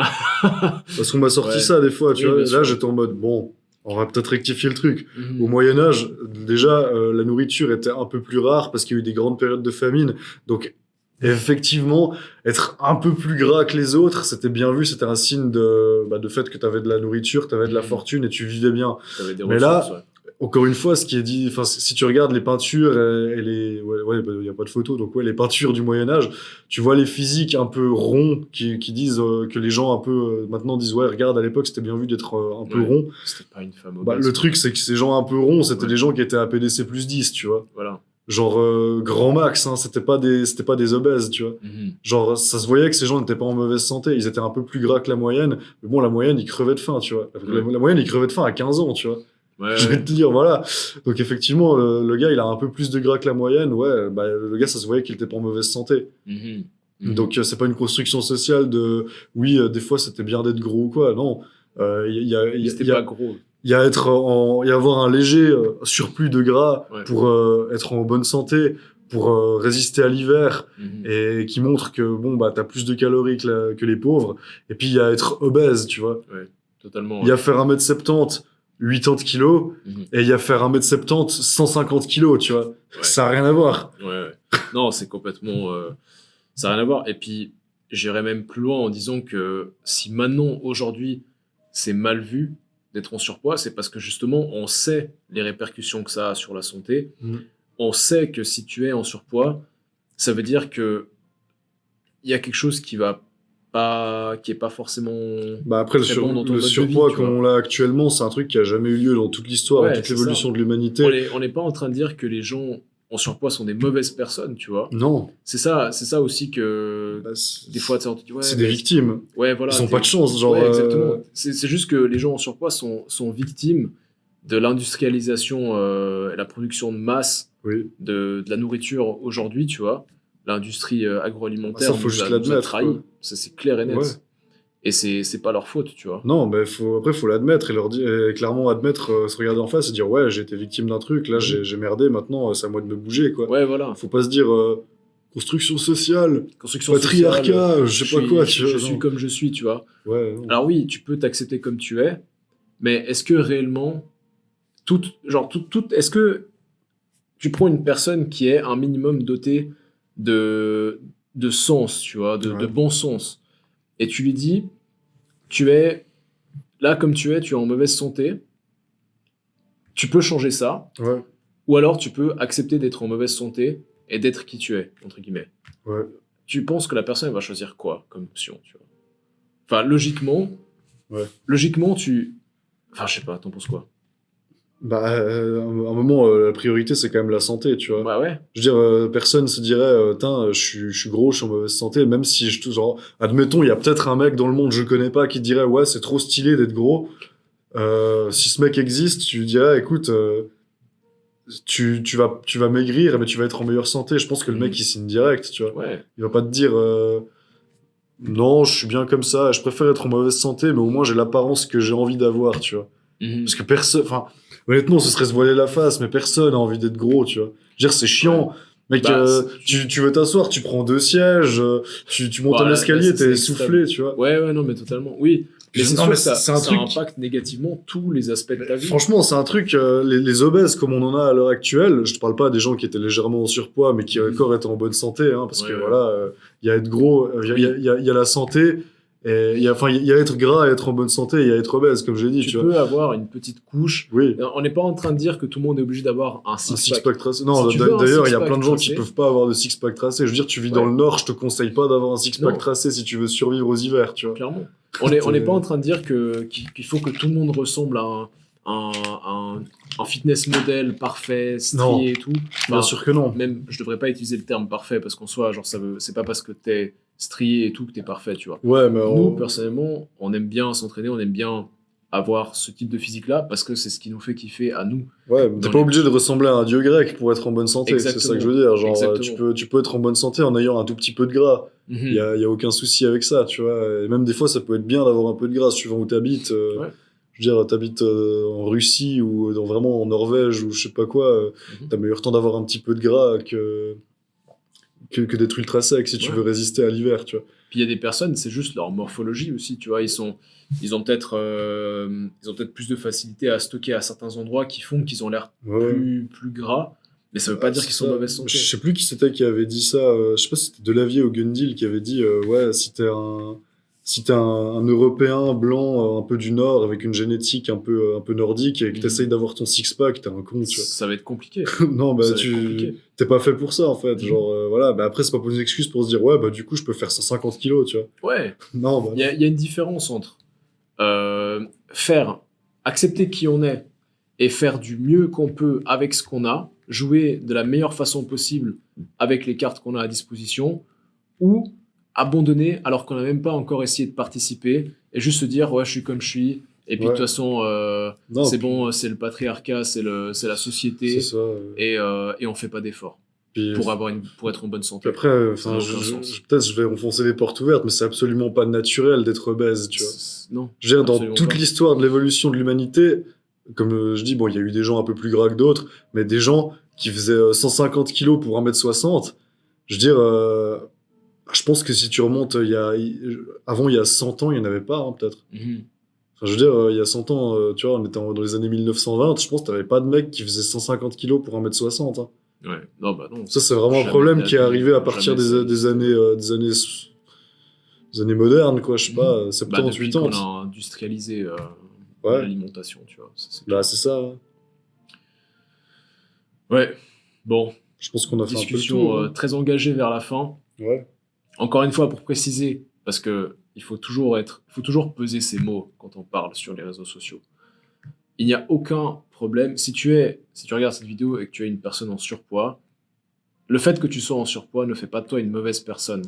Parce qu'on m'a sorti Ouais. ça des fois, tu Oui, vois. bien Là, sûr. j'étais en mode, bon, on va peut-être rectifier le truc. Mhm. Au Moyen-Âge, déjà, la nourriture était un peu plus rare parce qu'il y a eu des grandes périodes de famine. Donc, effectivement, être un peu plus gras que les autres, c'était bien vu, c'était un signe de fait que t'avais de la nourriture, t'avais de la Mhm. fortune et tu vivais bien. T'avais des Mais ressources, là, ouais. Encore une fois, ce qui est dit, enfin, si tu regardes les peintures et les, bah, y a pas de photos, donc ouais, les peintures du Moyen Âge, tu vois les physiques un peu ronds qui disent que les gens un peu maintenant disent ouais, regarde à l'époque c'était bien vu d'être un peu Ouais. rond. C'était pas une femme Bah, obèse. le truc c'est que ces gens un peu ronds, c'était Ouais. des gens qui étaient à PDC plus 10, tu vois. Voilà. Genre grand max, hein, c'était pas des obèses, tu vois. Mhm. Genre ça se voyait que ces gens n'étaient pas en mauvaise santé, ils étaient un peu plus gras que la moyenne, mais bon la moyenne ils crevaient de faim, tu vois. La moyenne ils crevaient de faim à 15 ans, tu vois. Ouais, Je vais te dire, voilà. Donc effectivement, le gars, il a un peu plus de gras que la moyenne. Ouais, bah, le gars, ça se voyait qu'il était pas en mauvaise santé. Mhm. Mhm. Donc c'est pas une construction sociale de, oui, des fois c'était bien d'être gros ou quoi. Non, C'était pas gros. Il y a avoir un léger surplus de gras Ouais. pour être en bonne santé, pour résister à l'hiver, Mhm. et qui montre que bon bah t'as plus de calories que les pauvres. Et puis il y a être obèse, tu vois. Totalement. Il y a faire 1m70, 80 kilos, Mhm. et il y a faire 1m70, 150 kilos, tu vois. Ouais. Ça a rien à voir. Ouais. Non, c'est complètement... ça n'a rien à voir. Et puis, j'irais même plus loin en disant que si maintenant, aujourd'hui, c'est mal vu d'être en surpoids, c'est parce que justement, on sait les répercussions que ça a sur la santé. On sait que si tu es en surpoids, ça veut dire que il y a quelque chose qui est pas forcément Bah après, très bon dans ton le mode de surpoids vie, tu comme vois. on l'a actuellement, c'est un truc qui a jamais eu lieu dans toute l'histoire et Ouais, toute c'est l'évolution ça. de l'humanité. On n'est pas en train de dire que les gens en surpoids sont des mauvaises personnes, tu vois. Non. C'est ça aussi que Bah, des fois, tu sais, on te dit, ouais, c'est des victimes. ouais, voilà, Ils ont pas de chance, genre. Ouais, exactement. C'est juste que les gens en surpoids sont victimes de l'industrialisation et la production de masse Oui. de la nourriture aujourd'hui, tu vois. L'industrie agroalimentaire Ça, faut juste nous a l'admettre, trahi. quoi. Ça, c'est clair et net. Ouais. Et c'est pas leur faute, tu vois. Non, mais après, faut l'admettre et leur dire, et clairement admettre, se regarder en face et dire ouais, j'ai été victime d'un truc, là, j'ai merdé, maintenant, c'est à moi de me bouger, quoi. Ouais, voilà. Faut pas se dire construction sociale, Construction patriarcat, sociale, je sais pas quoi, tu vois. je suis comme je suis, tu vois. Ouais, non. Alors oui, tu peux t'accepter comme tu es, mais est-ce que réellement, est-ce que tu prends une personne qui est un minimum dotée de sens, tu vois, de Ouais. bon sens, et tu lui dis, tu es là comme tu es en mauvaise santé, tu peux changer ça, Ouais, ou alors tu peux accepter d'être en mauvaise santé et d'être qui tu es, entre guillemets. ouais. Tu penses que la personne elle va choisir quoi comme option, tu vois? Enfin, logiquement, Ouais. Enfin, je sais pas, t'en penses quoi? Bah, à un moment, la priorité, c'est quand même la santé, tu vois. Bah ouais. Je veux dire, personne se dirait, je suis gros, je suis en mauvaise santé, même si, genre, admettons, il y a peut-être un mec dans le monde que je connais pas qui dirait, ouais, c'est trop stylé d'être gros. Si ce mec existe, tu lui dirais, écoute, tu vas maigrir, mais tu vas être en meilleure santé. Je pense que le mec, il signe direct, tu vois. Ouais. Il va pas te dire, non, je suis bien comme ça, je préfère être en mauvaise santé, mais au moins j'ai l'apparence que j'ai envie d'avoir, tu vois. Mhm. Parce que personne, enfin, honnêtement, ce serait se voiler la face, mais personne a envie d'être gros, tu vois. Je veux dire, c'est chiant. Mec, Bah, tu veux t'asseoir, tu prends 2 sièges, tu montes un Voilà, escalier, là, c'est t'es extrême. essoufflé, tu vois. Ouais, non, mais totalement. Oui. Mais c'est Non, sûr mais que ça, c'est un ça truc- impacte négativement tous les aspects de ta vie. Franchement, c'est un truc, les obèses comme on en a à l'heure actuelle, je te parle pas des gens qui étaient légèrement en surpoids, mais qui encore étaient en bonne santé, hein, parce Ouais, que ouais. voilà, il y a être gros, il y a la santé, et il y a être gras et être en bonne santé, il y a être obèse, comme j'ai dit, Tu tu vois. peux avoir une petite couche. Oui. On n'est pas en train de dire que tout le monde est obligé d'avoir un Un six-pack. six-pack tracé. Non, Si tu veux un d'ailleurs, il y a six-pack plein de gens tracé- qui peuvent pas avoir de six-pack tracé. Je veux dire, tu vis dans Ouais. le Nord, je te conseille pas d'avoir un six-pack Non. tracé si tu veux survivre aux hivers, tu vois. Clairement. On n'est pas en train de dire qu'il faut que tout le monde ressemble à un fitness model parfait, strié et tout. Bien Enfin, sûr que non. même, je devrais pas utiliser le terme parfait parce qu'en soi, genre, c'est pas parce que t'es strié et tout que t'es parfait, tu vois. Ouais, mais Nous, personnellement, on aime bien s'entraîner, on aime bien avoir ce type de physique-là parce que c'est ce qui nous fait kiffer à nous. ouais, mais t'es dans pas les- obligé de ressembler à un dieu grec pour être en bonne santé. C'est ça que je veux dire. Genre, Exactement. tu peux être en bonne santé en ayant un tout petit peu de gras. Mhm. Il y a aucun souci avec ça, tu vois. Et même des fois, ça peut être bien d'avoir un peu de gras suivant où t'habites. Ouais. Je veux dire, t'habites en Russie ou vraiment en Norvège ou je sais pas quoi. T'as meilleur temps d'avoir un petit peu de gras que d'être ultra sec si tu Ouais. veux résister à l'hiver, tu vois. Puis il y a des personnes, c'est juste leur morphologie aussi, tu vois. Ils ont peut-être plus de facilité à stocker à certains endroits qui font qu'ils ont l'air Ouais. plus gras. Mais ça veut pas dire qu'ils sont en mauvaise santé. Je sais plus qui c'était qui avait dit ça. Je sais pas si c'était Delavier ou Gundil qui avait dit ouais, si t'es un Européen blanc un peu du Nord avec une génétique un peu nordique et que t'essayes d'avoir ton six-pack, t'es un con, tu Ça va être compliqué. vois. Non, bah Ça va être compliqué. t'es pas fait pour ça en fait. Mhm. Genre voilà, bah après c'est pas pour une excuse pour se dire ouais, bah du coup je peux faire 150 kilos, tu vois. Ouais, Non, bah il y a une différence entre accepter qui on est et faire du mieux qu'on peut avec ce qu'on a, jouer de la meilleure façon possible avec les cartes qu'on a à disposition, ou abandonner alors qu'on n'a même pas encore essayé de participer et juste se dire ouais je suis comme je suis et puis de Ouais. toute façon Non, c'est puis- bon, c'est le patriarcat, c'est la société c'est ça. et on fait pas d'efforts. Puis, pour être en bonne puis santé. après, Ça n'a aucun sens. peut-être je vais enfoncer les portes ouvertes, mais c'est absolument pas naturel d'être obèse, tu vois. Non. Je veux dire, dans Absolument toute pas. l'histoire de l'évolution de l'humanité, comme je dis, bon, il y a eu des gens un peu plus gras que d'autres, mais des gens qui faisaient 150 kilos pour 1m60, je veux dire, je pense que si tu remontes, avant, il y a 100 ans, il n'y en avait pas, hein, peut-être. Mhm. Enfin, je veux dire, il y a 100 ans, tu vois, on était dans les années 1920, je pense que t'avais pas de mec qui faisait 150 kilos pour 1m60. Hein. Ouais. Non, bah non. Ça, c'est vraiment un Jamais problème de qui est la vie, arrivé à partir jamais ça des existait. années modernes, quoi, je sais pas, Bah, 70, depuis qu'on 80. a industrialisé Ouais, l'alimentation, tu vois. Ça, c'est bah clair. c'est ça. Hein. Ouais. Bon, Je pense qu'on a fait un peu le discussion tour. Hein. très engagée vers la fin. Ouais. Encore une fois, pour préciser, parce que il faut toujours peser ses mots quand on parle sur les réseaux sociaux. Il n'y a aucun problème. Si tu regardes cette vidéo et que tu es une personne en surpoids, le fait que tu sois en surpoids ne fait pas de toi une mauvaise personne.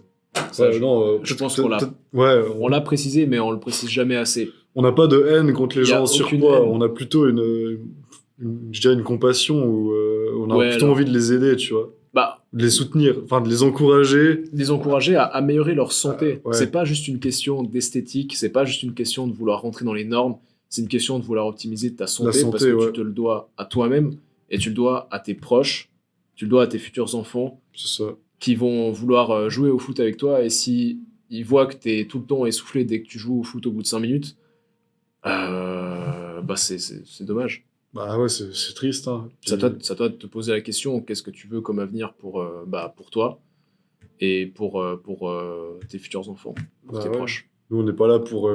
Ça, Ouais, non, je pense ouais, on l'a précisé, mais on le précise jamais assez. on n'a pas de haine contre les Il y gens a en aucune surpoids. haine. On a plutôt je dirais une compassion où on a Ouais, plutôt alors, envie de les aider, tu vois, bah, de les soutenir, enfin de les encourager. les encourager à améliorer leur santé. Ouais. C'est pas juste une question d'esthétique, c'est pas juste une question de vouloir rentrer dans les normes, c'est une question de vouloir optimiser ta santé, santé, parce que ouais. tu te le dois à toi-même et tu le dois à tes proches, tu le dois à tes futurs enfants C'est ça. qui vont vouloir jouer au foot avec toi, et si ils voient que t'es tout le temps essoufflé dès que tu joues au foot au bout de 5 minutes, bah c'est dommage. Bah ouais, c'est triste. Hein. C'est à toi de te poser la question, qu'est-ce que tu veux comme avenir pour toi et pour tes futurs enfants, pour Bah tes ouais. proches. Nous, on n'est pas là pour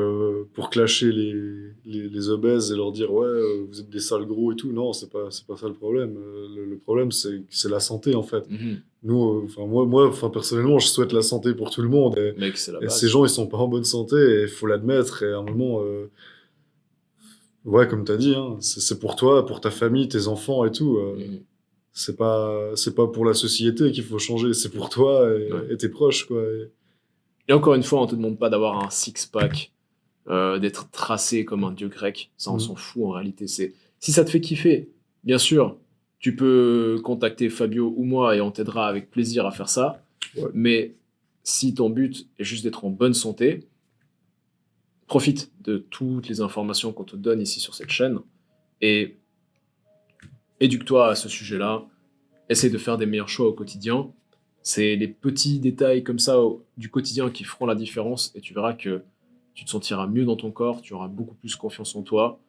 clasher les obèses et leur dire ouais, vous êtes des sales gros et tout. Non, c'est pas ça le problème. Le problème, c'est la santé en fait. Mhm. Nous, enfin moi, personnellement, je souhaite la santé pour tout le monde. Mec, c'est la Et base. ces gens, ils sont pas en bonne santé et il faut l'admettre. Et à un moment, ouais, comme tu as dit, hein, c'est pour toi, pour ta famille, tes enfants et tout. Mhm. C'est pas pour la société qu'il faut changer, c'est pour toi Ouais. et tes proches, quoi. Et encore une fois, on te demande pas d'avoir un six-pack, d'être tracé comme un dieu grec. Ça, on Mhm. s'en fout en réalité. Si ça te fait kiffer, bien sûr, tu peux contacter Fabio ou moi et on t'aidera avec plaisir à faire ça. Ouais. Mais si ton but est juste d'être en bonne santé, profite de toutes les informations qu'on te donne ici sur cette chaîne et éduque-toi à ce sujet-là. Essaye de faire des meilleurs choix au quotidien. C'est les petits détails comme ça du quotidien qui feront la différence et tu verras que tu te sentiras mieux dans ton corps, tu auras beaucoup plus confiance en toi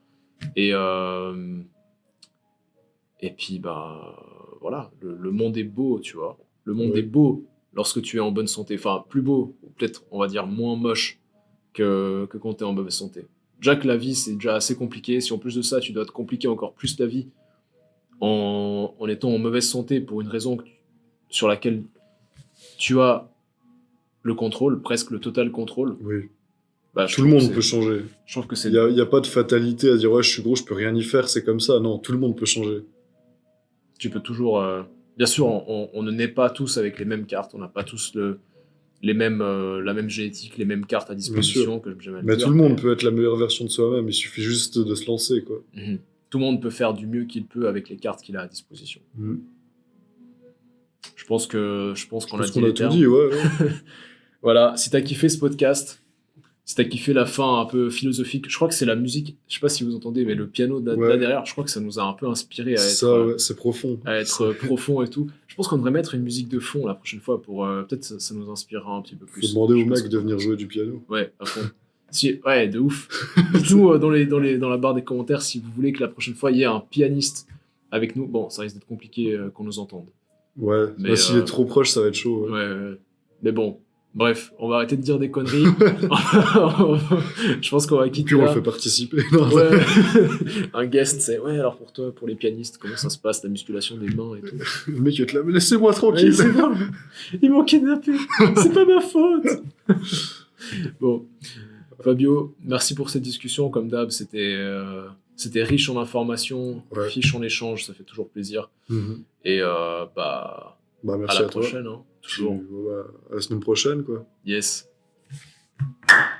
et puis bah voilà, le monde est beau, tu vois. Le monde Ouais. est beau lorsque tu es en bonne santé, enfin plus beau, ou peut-être on va dire moins moche que quand tu es en mauvaise santé. Déjà que la vie c'est déjà assez compliqué, si en plus de ça tu dois te compliquer encore plus la vie en étant en mauvaise santé pour une raison sur laquelle tu as le contrôle, presque le total contrôle, Oui. bah, je Tout le trouve que monde peut changer. je trouve que Il c'est... y a pas de fatalité à dire ouais, je suis gros, je peux rien y faire, c'est comme ça. Non, tout le monde peut changer. Tu peux toujours... bien sûr, on ne naît pas tous avec les mêmes cartes, on n'a pas tous la même génétique, les mêmes cartes à disposition, que j'aime à le Mais dire. tout le monde peut être la meilleure version de soi-même, il suffit juste de se lancer, quoi. Mhm. Tout le monde peut faire du mieux qu'il peut avec les cartes qu'il a à disposition. Mhm. Je pense qu'on a dit qu'on a les tout termes. dit, ouais. Voilà, si t'as kiffé ce podcast, si t'as kiffé la fin un peu philosophique, je crois que c'est la musique, je sais pas si vous entendez, mais le piano là Ouais. derrière, je crois que ça nous a un peu inspiré à être, Ça, ouais, c'est profond. profond et tout. Je pense qu'on devrait mettre une musique de fond la prochaine fois pour peut-être ça nous inspirera un petit peu plus. Faut demander Je au sais pas mec ce de que- venir jouer du piano. Ouais, à fond. Ouais, de ouf. Dites-nous dans la barre des commentaires si vous voulez que la prochaine fois il y ait un pianiste avec nous. Bon, ça risque d'être compliqué qu'on nous entende. Ouais, Mais, s'il est trop proche, ça va être chaud. Ouais. Ouais. Mais bon, bref, on va arrêter de dire des conneries. Je pense qu'on va Et quitter puis on le là. fait participer. Non, Ouais. Un guest, c'est ouais, alors pour toi, pour les pianistes, comment ça se passe, la musculation des mains et tout. Le mec, il te là, mais laissez-moi Ouais, tranquille. c'est bon, ils m'ont kidnappé, c'est pas ma faute. Bon, Fabio, merci pour cette discussion. Comme d'hab, c'était riche en informations, Ouais. riche en échanges, ça fait toujours plaisir. Mhm. Et bah, Bah, à merci la à toi. prochaine, hein, toujours. Puis, voilà, à la semaine prochaine, quoi. Yes.